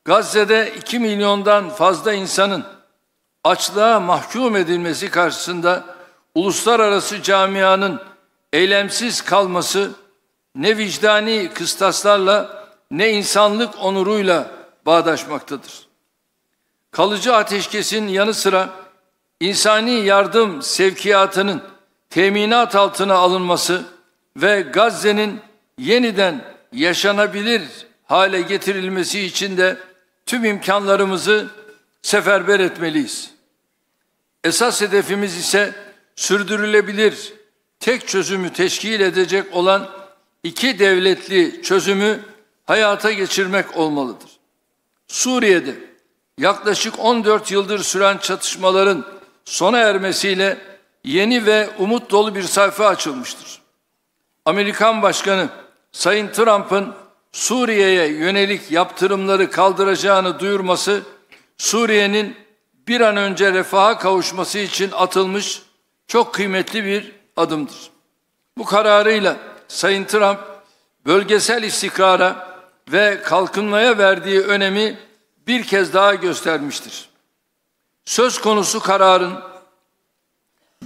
Gazze'de 2 milyondan fazla insanın açlığa mahkum edilmesi karşısında uluslararası camianın eylemsiz kalması ne vicdani kıstaslarla ne insanlık onuruyla bağdaşmaktadır. Kalıcı ateşkesin yanı sıra insani yardım sevkiyatının teminat altına alınması ve Gazze'nin yeniden yaşanabilir hale getirilmesi için de tüm imkanlarımızı seferber etmeliyiz. Esas hedefimiz ise sürdürülebilir tek çözümü teşkil edecek olan iki devletli çözümü hayata geçirmek olmalıdır. Suriye'de yaklaşık 14 yıldır süren çatışmaların sona ermesiyle yeni ve umut dolu bir sayfa açılmıştır. Amerikan Başkanı Sayın Trump'ın Suriye'ye yönelik yaptırımları kaldıracağını duyurması, Suriye'nin bir an önce refaha kavuşması için atılmış çok kıymetli bir adımdır. Bu kararıyla Sayın Trump, bölgesel istikrara ve kalkınmaya verdiği önemi bir kez daha göstermiştir. Söz konusu kararın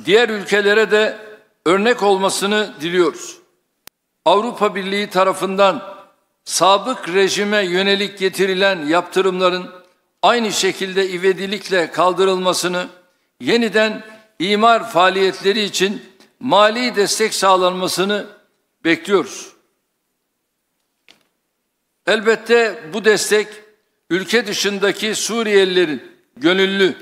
diğer ülkelere de örnek olmasını diliyoruz. Avrupa Birliği tarafından sabık rejime yönelik getirilen yaptırımların aynı şekilde ivedilikle kaldırılmasını, yeniden imar faaliyetleri için mali destek sağlanmasını bekliyoruz. Elbette bu destek ülke dışındaki Suriyelilerin gönüllü,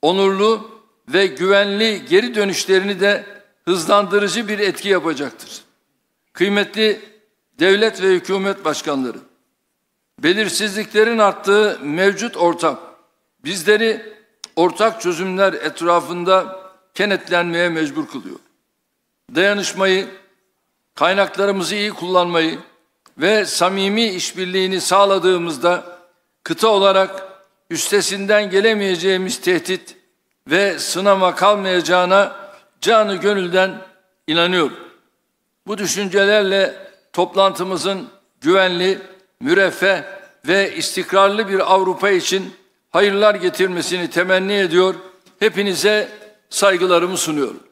onurlu ve güvenli geri dönüşlerini de hızlandırıcı bir etki yapacaktır. Kıymetli devlet ve hükümet başkanları, belirsizliklerin arttığı mevcut ortam bizleri ortak çözümler etrafında kenetlenmeye mecbur kılıyor. Dayanışmayı, kaynaklarımızı iyi kullanmayı ve samimi işbirliğini sağladığımızda kıta olarak üstesinden gelemeyeceğimiz tehdit ve sınama kalmayacağına canı gönülden inanıyorum. Bu düşüncelerle toplantımızın güvenli, müreffeh ve istikrarlı bir Avrupa için hayırlar getirmesini temenni ediyor. Hepinize saygılarımı sunuyorum.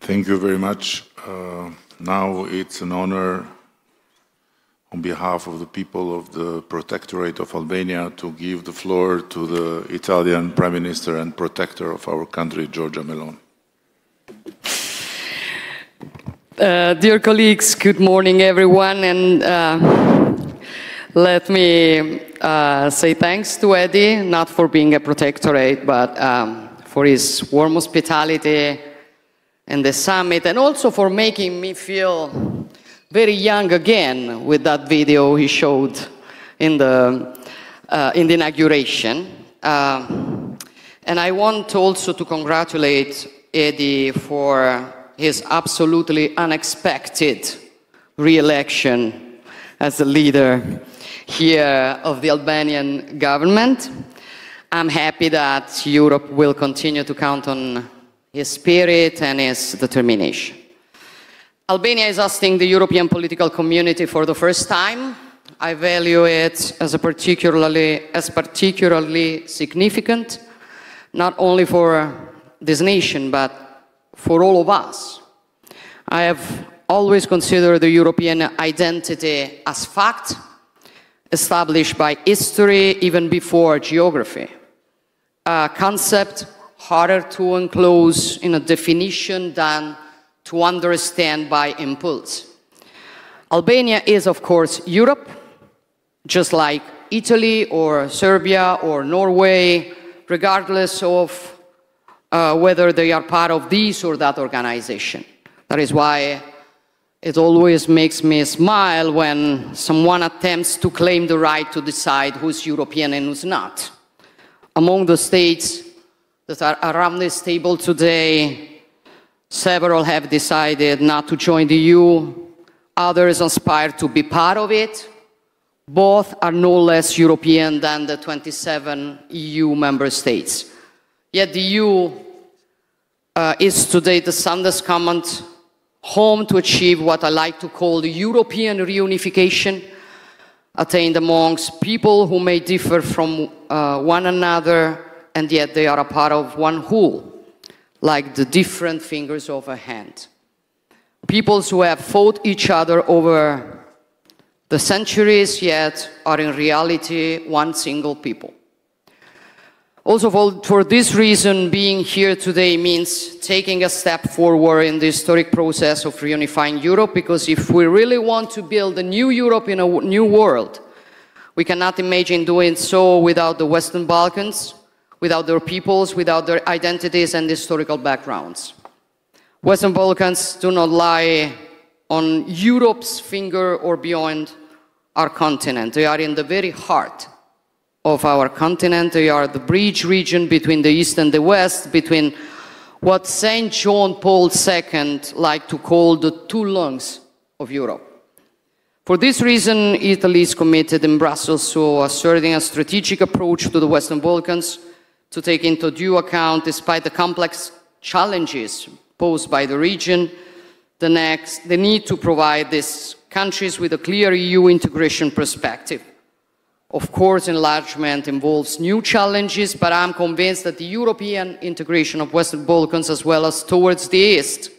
Thank you very much. Now it's an honor on behalf of the people of the Protectorate of Albania to give the floor to the Italian Prime Minister and Protector of our country, Giorgia Meloni. Dear colleagues, good morning everyone, and let me say thanks to Eddie, not for being a protectorate, but for his warm hospitality and the summit, and also for making me feel very young again with that video he showed in the inauguration. And I want also to congratulate Eddie for his absolutely unexpected re-election as the leader here of the Albanian government. I'm happy that Europe will continue to count on his spirit and his determination. Albania is hosting the European political community for the first time. I value it as particularly significant, not only for this nation, but for all of us. I have always considered the European identity as fact, established by history even before geography. A concept harder to enclose in a definition than to understand by impulse. Albania is, of course, Europe, just like Italy or Serbia or Norway, regardless of whether they are part of this or that organization. That is why it always makes me smile when someone attempts to claim the right to decide who's European and who's not. Among the states that are around this table today, several have decided not to join the EU, others aspire to be part of it. Both are no less European than the 27 EU member states. Yet the EU is today the Sanders Command, home to achieve what I like to call the European reunification, attained amongst people who may differ from one another, and yet they are a part of one whole, like the different fingers of a hand. Peoples who have fought each other over the centuries, yet are in reality one single people. Also, for this reason, being here today means taking a step forward in the historic process of reunifying Europe, because if we really want to build a new Europe in a new world, we cannot imagine doing so without the Western Balkans, without their peoples, without their identities and historical backgrounds. Western Balkans do not lie on Europe's finger or beyond our continent. They are in the very heart of our continent. They are the bridge region between the East and the West, between what St. John Paul II liked to call the two lungs of Europe. For this reason, Italy is committed in Brussels to asserting a strategic approach to the Western Balkans to take into due account, despite the complex challenges posed by the region, the need to provide these countries with a clear EU integration perspective. Of course, enlargement involves new challenges, but I'm convinced that the European integration of Western Balkans, as well as towards the East,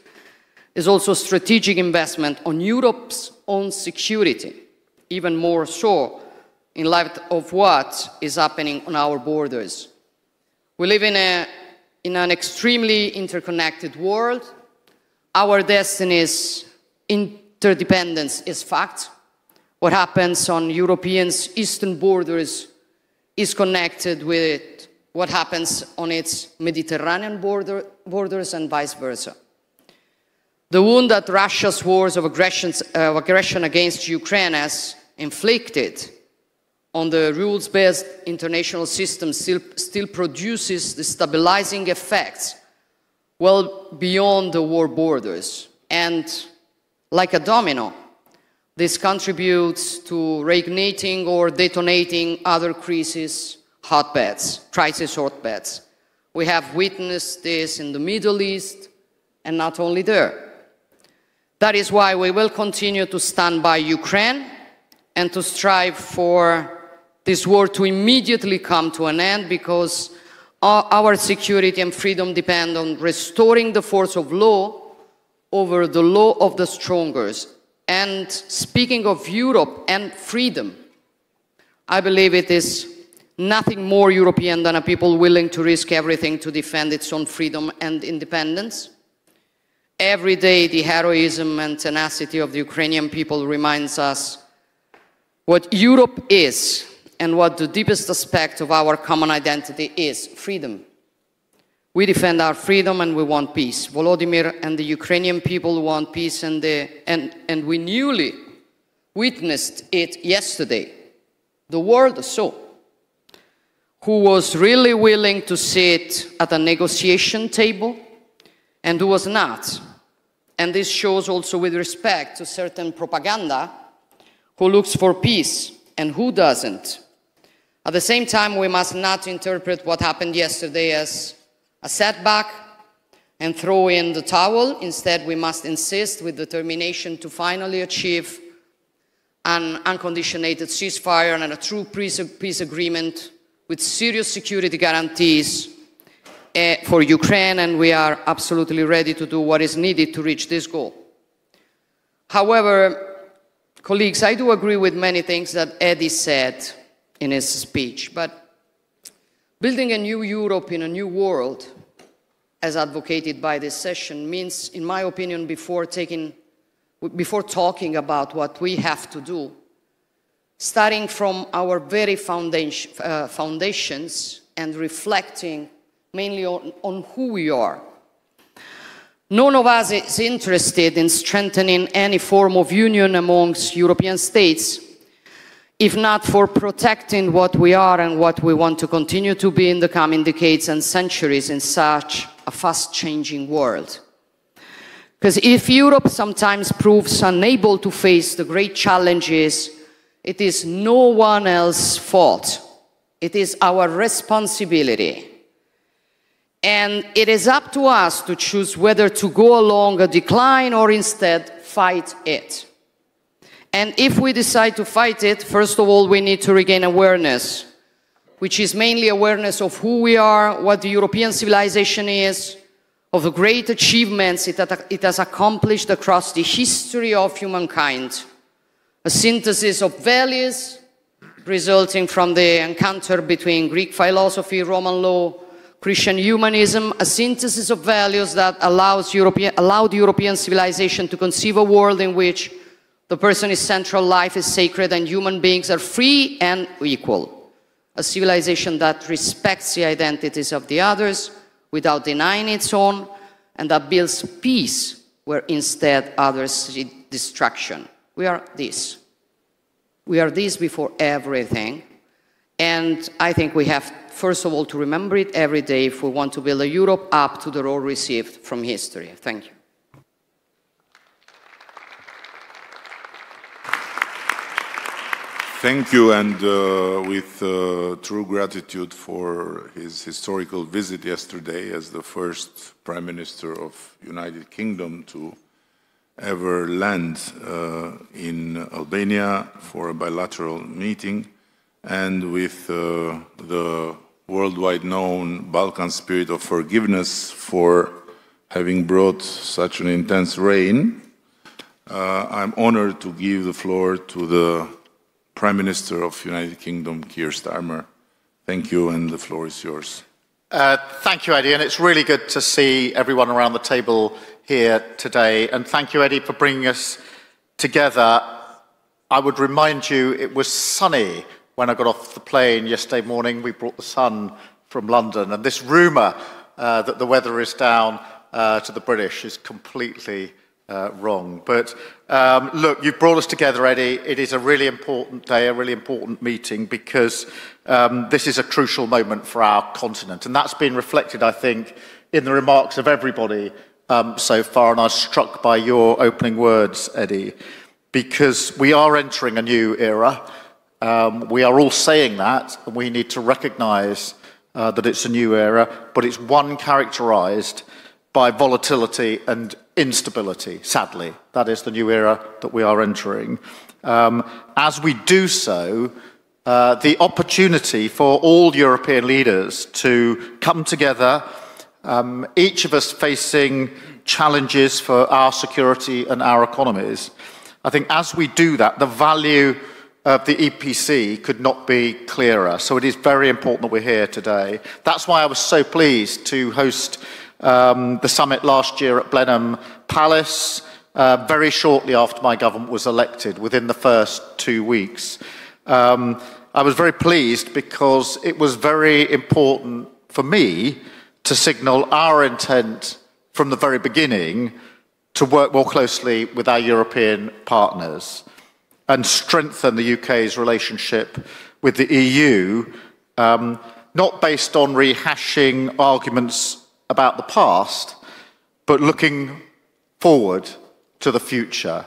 is also a strategic investment on Europe's own security, even more so in light of what is happening on our borders. We live in an extremely interconnected world. Our destinies, interdependence is fact. What happens on Europe's eastern borders is connected with what happens on its Mediterranean borders and vice versa. The wound that Russia's wars of aggression against Ukraine has inflicted on the rules-based international system still produces the stabilizing effects well beyond the war borders. And like a domino, this contributes to reigniting or detonating other crisis hotbeds. We have witnessed this in the Middle East, and not only there. That is why we will continue to stand by Ukraine and to strive for this war to immediately come to an end, because our security and freedom depend on restoring the force of law over the law of the strongest. And speaking of Europe and freedom, I believe it is nothing more European than a people willing to risk everything to defend its own freedom and independence. Every day, the heroism and tenacity of the Ukrainian people reminds us what Europe is and what the deepest aspect of our common identity is: freedom. We defend our freedom and we want peace. Volodymyr and the Ukrainian people want peace, and we newly witnessed it yesterday. The world saw who was really willing to sit at a negotiation table and who was not. And this shows also with respect to certain propaganda who looks for peace and who doesn't. At the same time, we must not interpret what happened yesterday as a setback and throw in the towel. Instead, we must insist with determination to finally achieve an unconditional ceasefire and a true peace agreement with serious security guarantees for Ukraine, and we are absolutely ready to do what is needed to reach this goal. However, colleagues, I do agree with many things that Eddie said in his speech, but building a new Europe in a new world, as advocated by this session, means, in my opinion, before talking about what we have to do, starting from our very foundations and reflecting mainly on who we are. None of us is interested in strengthening any form of union amongst European states, if not for protecting what we are and what we want to continue to be in the coming decades and centuries in such a fast-changing world. Because if Europe sometimes proves unable to face the great challenges, it is no one else's fault. It is our responsibility. And it is up to us to choose whether to go along a decline or instead fight it. And if we decide to fight it, first of all, we need to regain awareness, which is mainly awareness of who we are, what the European civilization is, of the great achievements it has accomplished across the history of humankind. A synthesis of values resulting from the encounter between Greek philosophy, Roman law, Christian humanism, a synthesis of values that allowed European civilization to conceive a world in which the person is central, life is sacred, and human beings are free and equal. A civilization that respects the identities of the others without denying its own, and that builds peace where instead others see destruction. We are this. We are this before everything. And I think we have, first of all, to remember it every day if we want to build a Europe up to the role received from history. Thank you. Thank you, and with true gratitude for his historical visit yesterday as the first Prime Minister of United Kingdom to ever land in Albania for a bilateral meeting, and with the worldwide known Balkan spirit of forgiveness for having brought such an intense rain, I'm honored to give the floor to the Prime Minister of United Kingdom, Keir Starmer. Thank you, and the floor is yours. Thank you, Eddie, and it's really good to see everyone around the table here today. And thank you, Eddie, for bringing us together. I would remind you it was sunny when I got off the plane yesterday morning. We brought the sun from London, and this rumour that the weather is down to the British is completely wrong. But look, you've brought us together, Eddie. It is a really important day, a really important meeting, because this is a crucial moment for our continent. And that's been reflected, I think, in the remarks of everybody so far. And I was struck by your opening words, Eddie, because we are entering a new era. We are all saying that, and we need to recognise that it's a new era, but it's one characterised by volatility and instability, sadly. That is the new era that we are entering. As we do so, the opportunity for all European leaders to come together, each of us facing challenges for our security and our economies. I think as we do that, the value of the EPC could not be clearer. So it is very important that we're here today. That's why I was so pleased to host the summit last year at Blenheim Palace, very shortly after my government was elected, within the first 2 weeks. I was very pleased because it was very important for me to signal our intent from the very beginning to work more closely with our European partners and strengthen the UK's relationship with the EU, not based on rehashing arguments about the past, but looking forward to the future.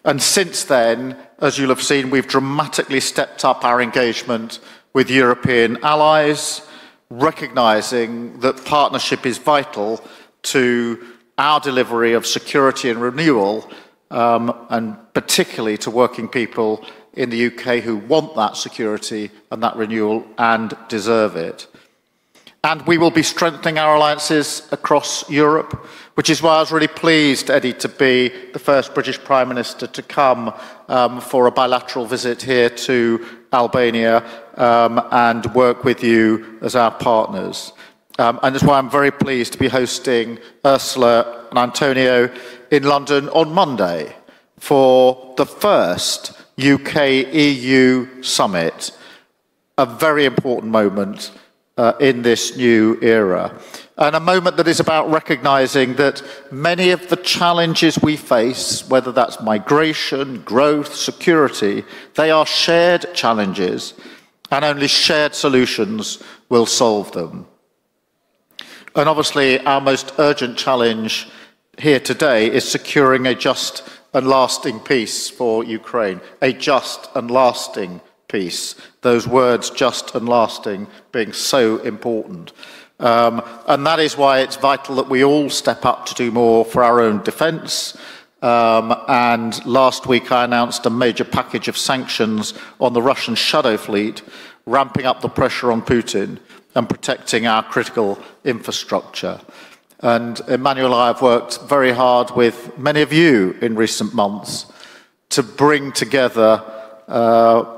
And since then, as you'll have seen, we've dramatically stepped up our engagement with European allies, recognising that partnership is vital to our delivery of security and renewal, and particularly to working people in the UK who want that security and that renewal and deserve it. And we will be strengthening our alliances across Europe, which is why I was really pleased, Eddie, to be the first British Prime Minister to come for a bilateral visit here to Albania and work with you as our partners. And that's why I'm very pleased to be hosting Ursula and Antonio in London on Monday for the first UK-EU summit, a very important moment in this new era. And a moment that is about recognising that many of the challenges we face, whether that's migration, growth, security, they are shared challenges, and only shared solutions will solve them. And obviously, our most urgent challenge here today is securing a just and lasting peace for Ukraine, a just and lasting peace. Those words, just and lasting, being so important. And that is why it's vital that we all step up to do more for our own defence. And last week I announced a major package of sanctions on the Russian shadow fleet, ramping up the pressure on Putin and protecting our critical infrastructure. And Emmanuel and I have worked very hard with many of you in recent months to bring together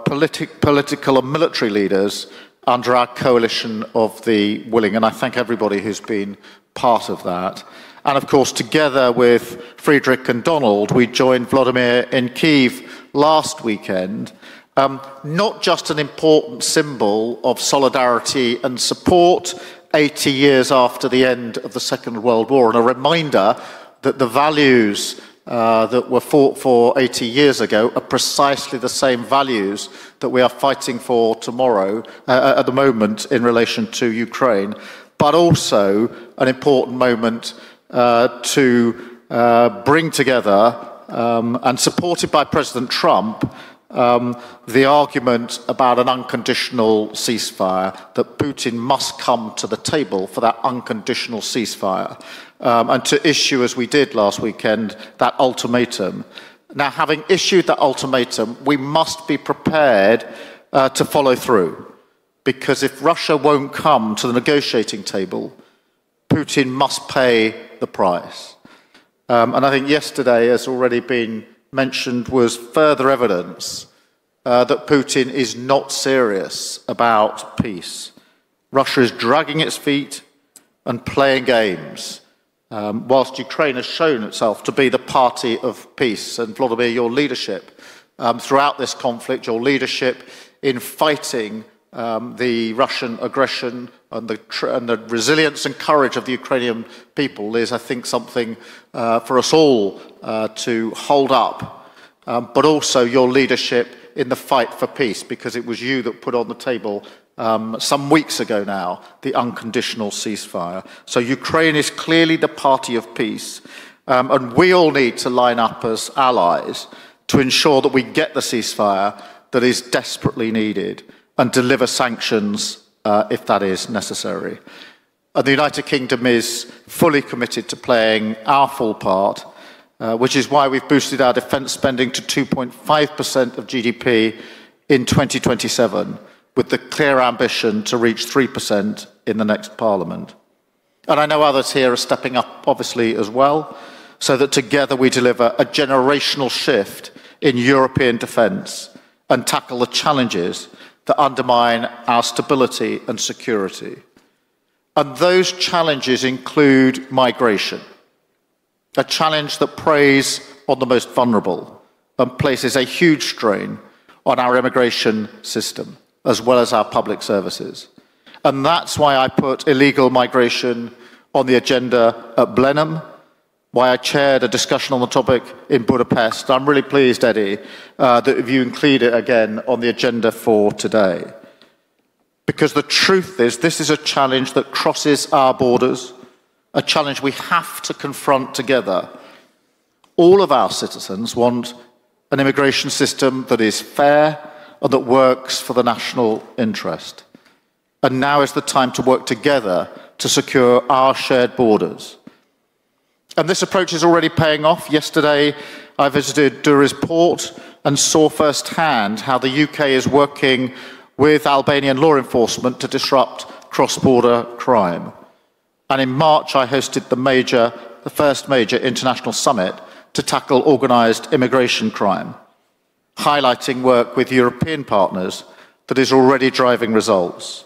political and military leaders under our coalition of the willing, and I thank everybody who's been part of that. And of course, together with Friedrich and Donald, we joined Vladimir in Kyiv last weekend, not just an important symbol of solidarity and support 80 years after the end of the Second World War, and a reminder that the values that were fought for 80 years ago are precisely the same values that we are fighting for tomorrow, at the moment, in relation to Ukraine, but also an important moment to bring together, and supported by President Trump, the argument about an unconditional ceasefire, that Putin must come to the table for that unconditional ceasefire, and to issue, as we did last weekend, that ultimatum. Now, having issued that ultimatum, we must be prepared to follow through, because if Russia won't come to the negotiating table, Putin must pay the price. And I think yesterday, as already been mentioned, was further evidence that Putin is not serious about peace. Russia is dragging its feet and playing games, whilst Ukraine has shown itself to be the party of peace. And Vladimir, your leadership throughout this conflict, your leadership in fighting the Russian aggression and the resilience and courage of the Ukrainian people is, I think, something for us all to hold up, but also your leadership in the fight for peace, because it was you that put on the table some weeks ago now the unconditional ceasefire. So Ukraine is clearly the party of peace, and we all need to line up as allies to ensure that we get the ceasefire that is desperately needed and deliver sanctions if that is necessary. And the United Kingdom is fully committed to playing our full part, which is why we've boosted our defence spending to 2.5% of GDP in 2027, with the clear ambition to reach 3% in the next Parliament. And I know others here are stepping up, obviously, as well, so that together we deliver a generational shift in European defence and tackle the challenges that undermine our stability and security. And those challenges include migration, a challenge that preys on the most vulnerable and places a huge strain on our immigration system, as well as our public services. And that's why I put illegal migration on the agenda at Blenheim, why I chaired a discussion on the topic in Budapest. I'm really pleased, Eddie, that you include it again on the agenda for today. Because the truth is, this is a challenge that crosses our borders, a challenge we have to confront together. All of our citizens want an immigration system that is fair and that works for the national interest. And now is the time to work together to secure our shared borders. And this approach is already paying off. Yesterday, I visited Durrës port and saw firsthand how the UK is working with Albanian law enforcement to disrupt cross-border crime. And in March, I hosted the first major international summit to tackle organised immigration crime, highlighting work with European partners that is already driving results.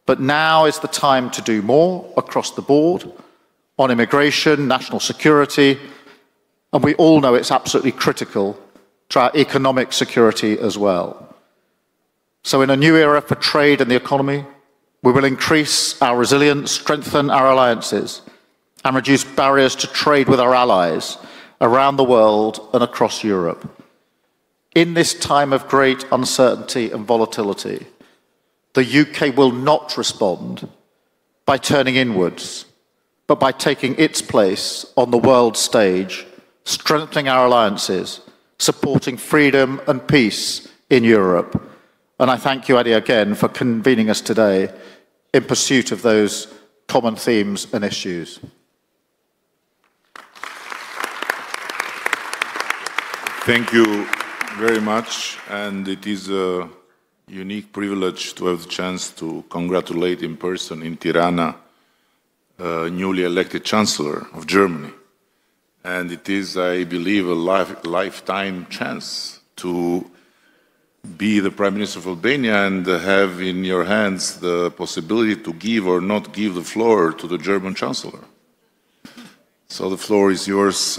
But now is the time to do more across the board on immigration, national security, and we all know it's absolutely critical to our economic security as well. So in a new era for trade and the economy, we will increase our resilience, strengthen our alliances, and reduce barriers to trade with our allies around the world and across Europe. In this time of great uncertainty and volatility, the UK will not respond by turning inwards, but by taking its place on the world stage, strengthening our alliances, supporting freedom and peace in Europe, And I thank you, Eddie, again for convening us today in pursuit of those common themes and issues. Thank you very much, and it is a unique privilege to have the chance to congratulate in person in Tirana newly elected Chancellor of Germany. And it is, I believe, a lifetime chance to be the Prime Minister of Albania and have in your hands the possibility to give or not give the floor to the German Chancellor. So the floor is yours,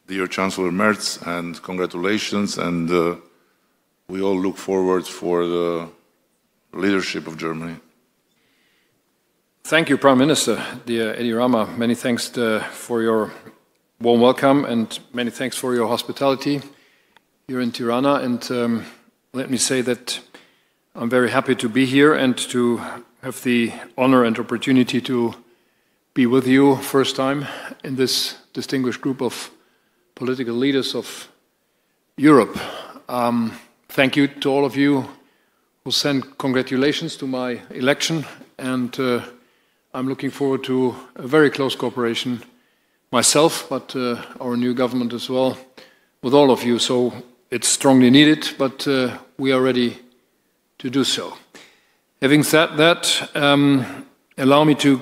dear Chancellor Merz, and congratulations, and we all look forward for the leadership of Germany. Thank you, Prime Minister, dear Edi Rama. Many thanks for your warm welcome and many thanks for your hospitality here in Tirana. And let me say that I'm very happy to be here and to have the honor and opportunity to be with you first time in this distinguished group of political leaders of Europe. Thank you to all of you who sent congratulations to my election, and I'm looking forward to a very close cooperation myself, but our new government as well, with all of you. So it's strongly needed, but we are ready to do so. Having said that, allow me to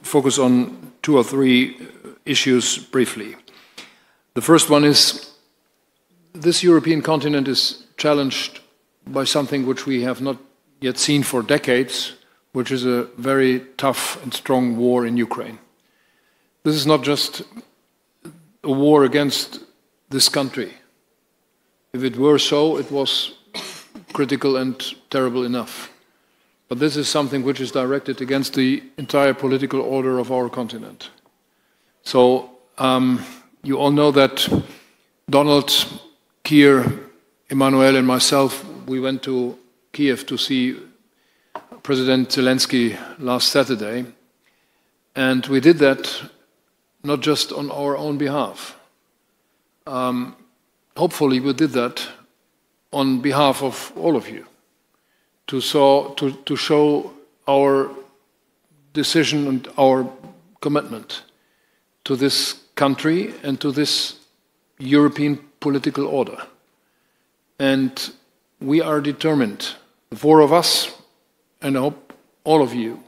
focus on 2 or 3 issues briefly. The first one is this European continent is challenged by something which we have not yet seen for decades, which is a very tough and strong war in Ukraine. This is not just a war against this country. If it were so, it was critical and terrible enough. But this is something which is directed against the entire political order of our continent. So you all know that Donald, Keir, Emmanuel and myself, we went to Kiev to see President Zelensky last Saturday, and we did that not just on our own behalf. Hopefully we did that on behalf of all of you, to show our decision and our commitment to this country and to this European political order. And we are determined, the 4 of us, and I hope all of you,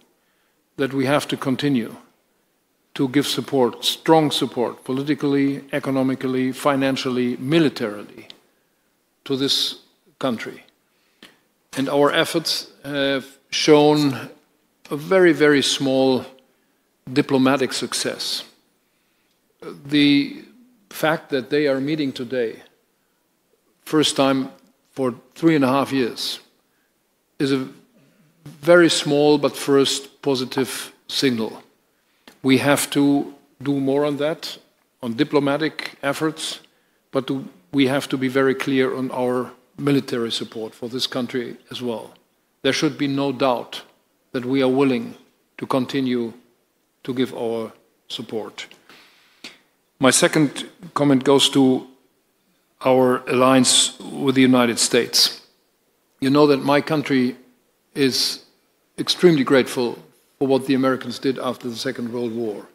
that we have to continue to give support, strong support, politically, economically, financially, militarily, to this country. And our efforts have shown a very, very small diplomatic success. The fact that they are meeting today, first time for 3.5 years, is a very small but first positive signal. We have to do more on that, on diplomatic efforts, but we have to be very clear on our military support for this country as well. There should be no doubt that we are willing to continue to give our support. My second comment goes to our alliance with the United States. You know that my country is extremely grateful for what the Americans did after the Second World War.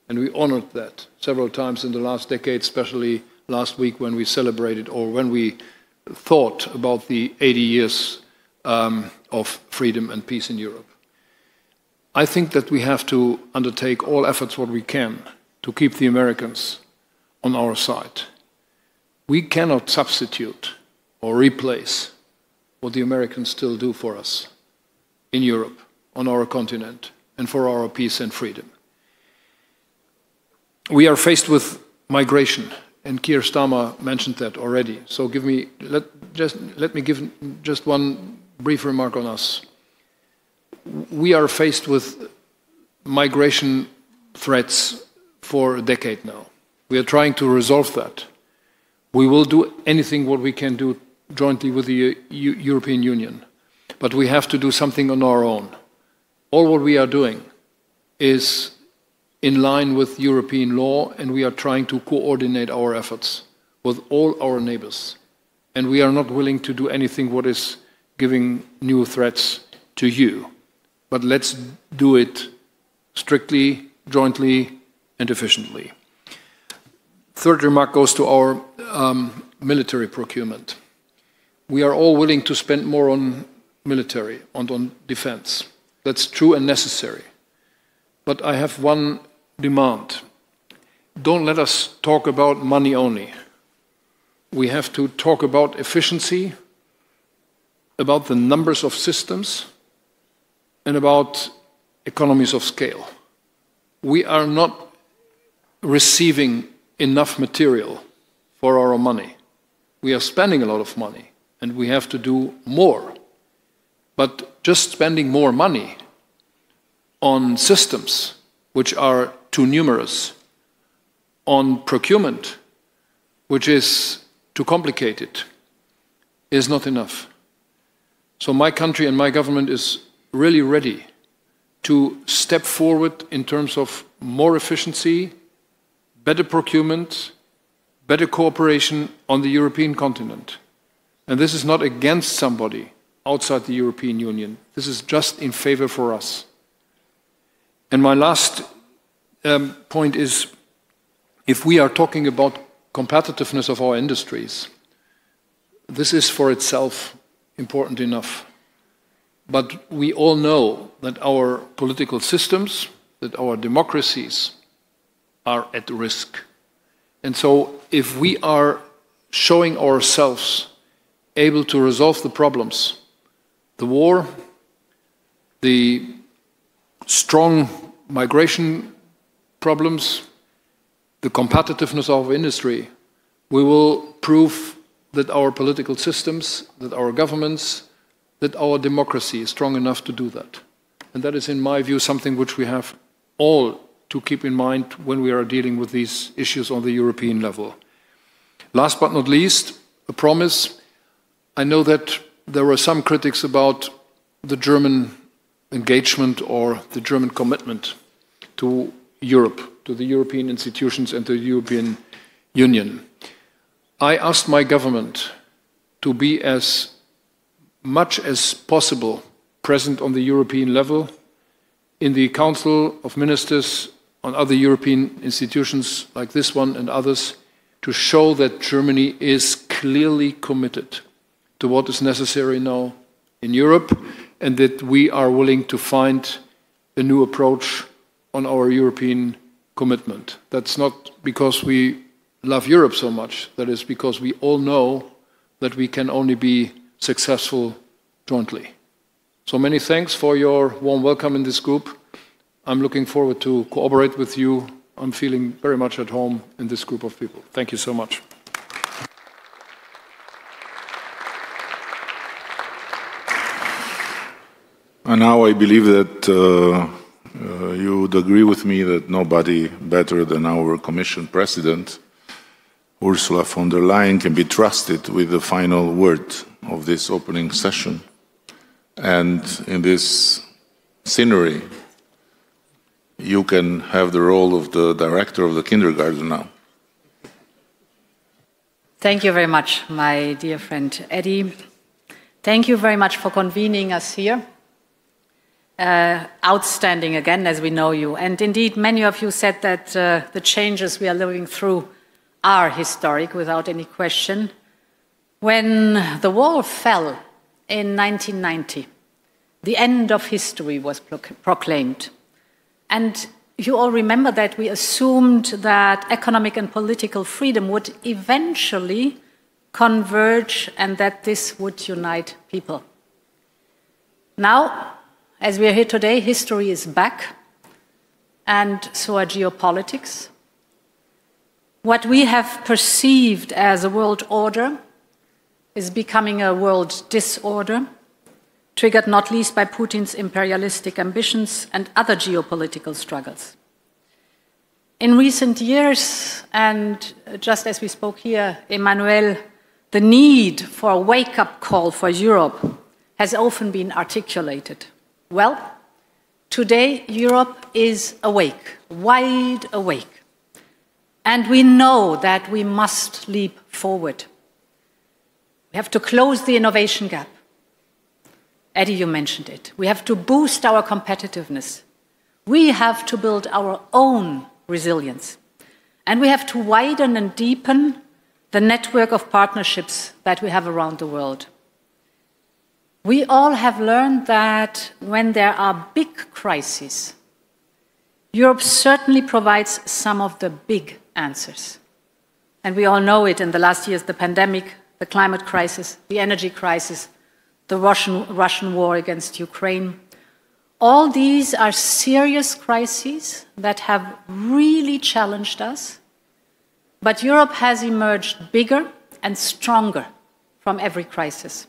And we honored that several times in the last decade, especially last week when we celebrated, or when we thought about the 80 years of freedom and peace in Europe. I think that we have to undertake all efforts what we can to keep the Americans on our side. We cannot substitute or replace what the Americans still do for us in Europe, on our continent, and for our peace and freedom. We are faced with migration, and Keir Starmer mentioned that already. So let me give just one brief remark on us. We are faced with migration threats for a decade now. We are trying to resolve that. We will do anything what we can do jointly with the European Union, but we have to do something on our own. All what we are doing is in line with European law, and we are trying to coordinate our efforts with all our neighbors. And we are not willing to do anything what is giving new threats to you. But let's do it strictly, jointly, and efficiently. Third remark goes to our military procurement. We are all willing to spend more on military and on defense. That's true and necessary. But I have one demand. Don't let us talk about money only. We have to talk about efficiency, about the numbers of systems, and about economies of scale. We are not receiving enough material for our money. We are spending a lot of money, and we have to do more. But just spending more money on systems which are too numerous, on procurement which is too complicated, is not enough. So my country and my government is really ready to step forward in terms of more efficiency, better procurement, better cooperation on the European continent. And this is not against somebody outside the European Union. This is just in favor for us. And my last point is, if we are talking about competitiveness of our industries, this is for itself important enough. But we all know that our political systems, that our democracies are at risk. And so if we are showing ourselves able to resolve the problems, the war, the strong migration problems, the competitiveness of our industry, we will prove that our political systems, that our governments, that our democracy is strong enough to do that. And that is, in my view, something which we have all to keep in mind when we are dealing with these issues on the European level. Last but not least, a promise. I know that there were some critics about the German engagement or the German commitment to Europe, to the European institutions and to the European Union. I asked my government to be as much as possible present on the European level, in the Council of Ministers, on other European institutions like this one and others, to show that Germany is clearly committed to what is necessary now in Europe, and that we are willing to find a new approach on our European commitment. That's not because we love Europe so much, that is because we all know that we can only be successful jointly. So many thanks for your warm welcome in this group. I'm looking forward to cooperate with you. I'm feeling very much at home in this group of people. Thank you so much. And now I believe that you would agree with me that nobody better than our Commission President, Ursula von der Leyen, can be trusted with the final word of this opening session. And in this scenery, you can have the role of the director of the kindergarten now. Thank you very much, my dear friend Eddie. Thank you very much for convening us here. Outstanding again, as we know you. And indeed, many of you said that the changes we are living through are historic, without any question. When the wall fell in 1990, the end of history was proclaimed. And you all remember that we assumed that economic and political freedom would eventually converge and that this would unite people. Now, as we are here today, history is back, and so are geopolitics. What we have perceived as a world order is becoming a world disorder, triggered not least by Putin's imperialistic ambitions and other geopolitical struggles. In recent years, and just as we spoke here, Emmanuel, the need for a wake-up call for Europe has often been articulated. Well, today Europe is awake, wide awake. And we know that we must leap forward. We have to close the innovation gap. Eddie, you mentioned it. We have to boost our competitiveness. We have to build our own resilience. And we have to widen and deepen the network of partnerships that we have around the world. We all have learned that when there are big crises, Europe certainly provides some of the big answers. And we all know it in the last years, the pandemic, the climate crisis, the energy crisis, the Russian war against Ukraine. All these are serious crises that have really challenged us, but Europe has emerged bigger and stronger from every crisis.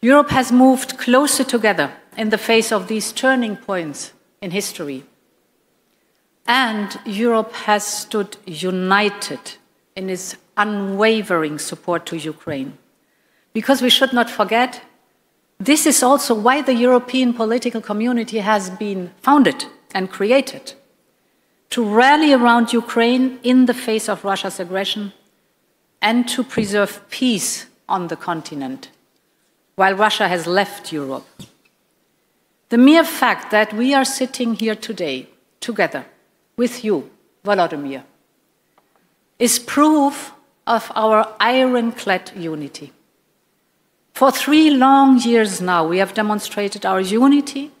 Europe has moved closer together in the face of these turning points in history. And Europe has stood united in its unwavering support to Ukraine. Because we should not forget, this is also why the European political community has been founded and created, to rally around Ukraine in the face of Russia's aggression and to preserve peace on the continent, while Russia has left Europe. The mere fact that we are sitting here today, together, with you, Volodymyr, is proof of our ironclad unity. For 3 long years now, we have demonstrated our unity,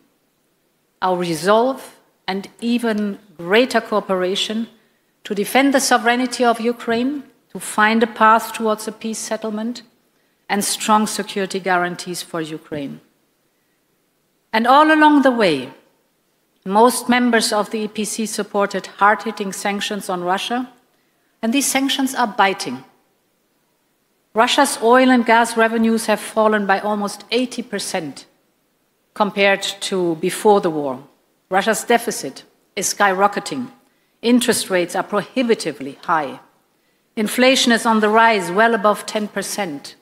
our resolve, and even greater cooperation to defend the sovereignty of Ukraine, to find a path towards a peace settlement, and strong security guarantees for Ukraine. And all along the way, most members of the EPC supported hard-hitting sanctions on Russia, and these sanctions are biting. Russia's oil and gas revenues have fallen by almost 80% compared to before the war. Russia's deficit is skyrocketing. Interest rates are prohibitively high. Inflation is on the rise, well above 10%.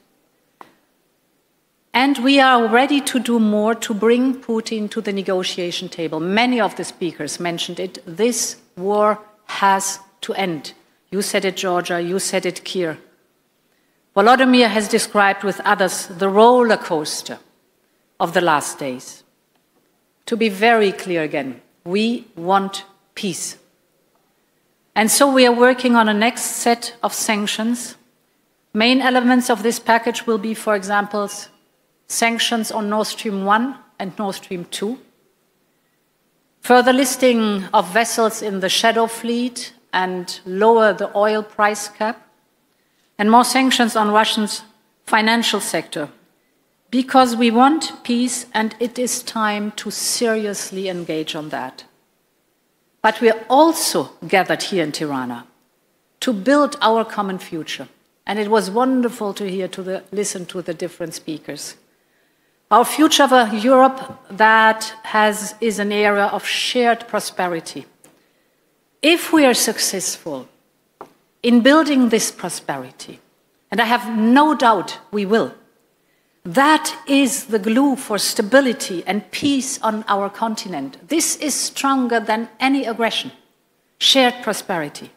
And we are ready to do more to bring Putin to the negotiation table. Many of the speakers mentioned it. This war has to end. You said it, Georgia. You said it, Keir. Volodymyr has described with others the roller coaster of the last days. To be very clear again, we want peace. And so we are working on a next set of sanctions. Main elements of this package will be, for example, sanctions on Nord Stream 1 and Nord Stream 2, further listing of vessels in the shadow fleet and lower the oil price cap, and more sanctions on Russia's financial sector, because we want peace and it is time to seriously engage on that. But we are also gathered here in Tirana to build our common future. And it was wonderful to listen to the different speakers. Our future of a Europe that is an era of shared prosperity. If we are successful in building this prosperity, and I have no doubt we will, that is the glue for stability and peace on our continent. This is stronger than any aggression, shared prosperity.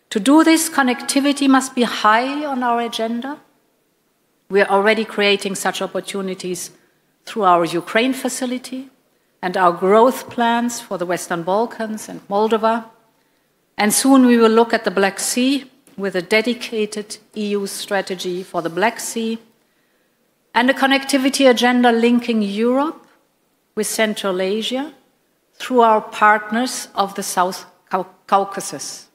To do this, connectivity must be high on our agenda. We are already creating such opportunities through our Ukraine facility and our growth plans for the Western Balkans and Moldova. And soon we will look at the Black Sea with a dedicated EU strategy for the Black Sea and a connectivity agenda linking Europe with Central Asia through our partners of the South Caucasus.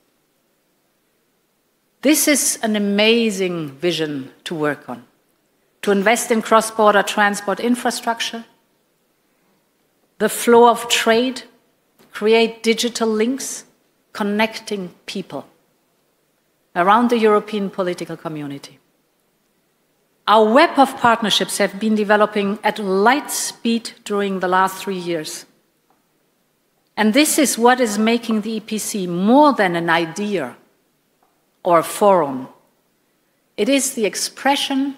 This is an amazing vision to work on, to invest in cross-border transport infrastructure, the flow of trade, create digital links, connecting people around the European political community. Our web of partnerships have been developing at light speed during the last 3 years. And this is what is making the EPC more than an idea or a forum. It is the expression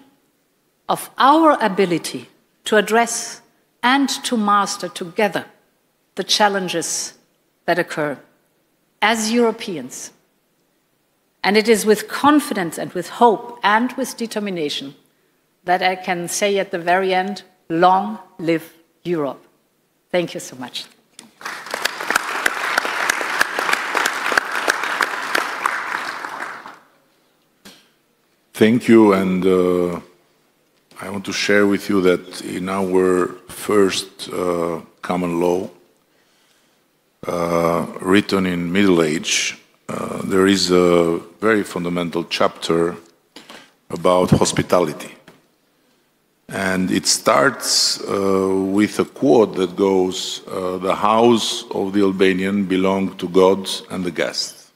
of our ability to address and to master together the challenges that occur as Europeans. And it is with confidence and with hope and with determination that I can say at the very end, Long live Europe. Thank you so much. Thank you, and I want to share with you that in our first common law, written in Middle Age, there is a very fundamental chapter about hospitality. And it starts with a quote that goes, "The house of the Albanian belonged to God and the guest."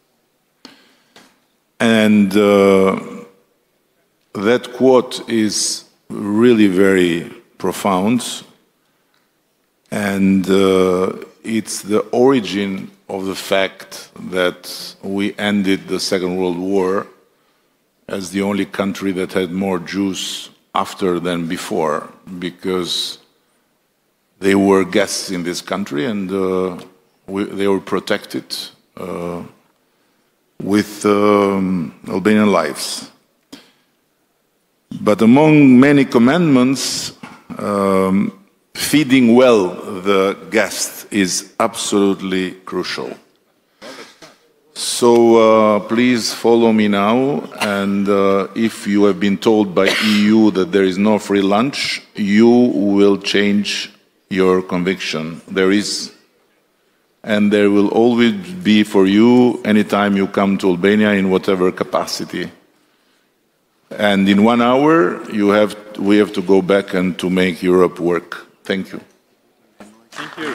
And that quote is really very profound, and it's the origin of the fact that we ended the Second World War as the only country that had more Jews after than before, because they were guests in this country, and they were protected with Albanian lives. But among many commandments, feeding well the guest is absolutely crucial. So please follow me now, and if you have been told by EU that there is no free lunch, you will change your conviction. There is, and there will always be for you anytime you come to Albania in whatever capacity. And in 1 hour, we have to go back and to make Europe work. Thank you. Thank you.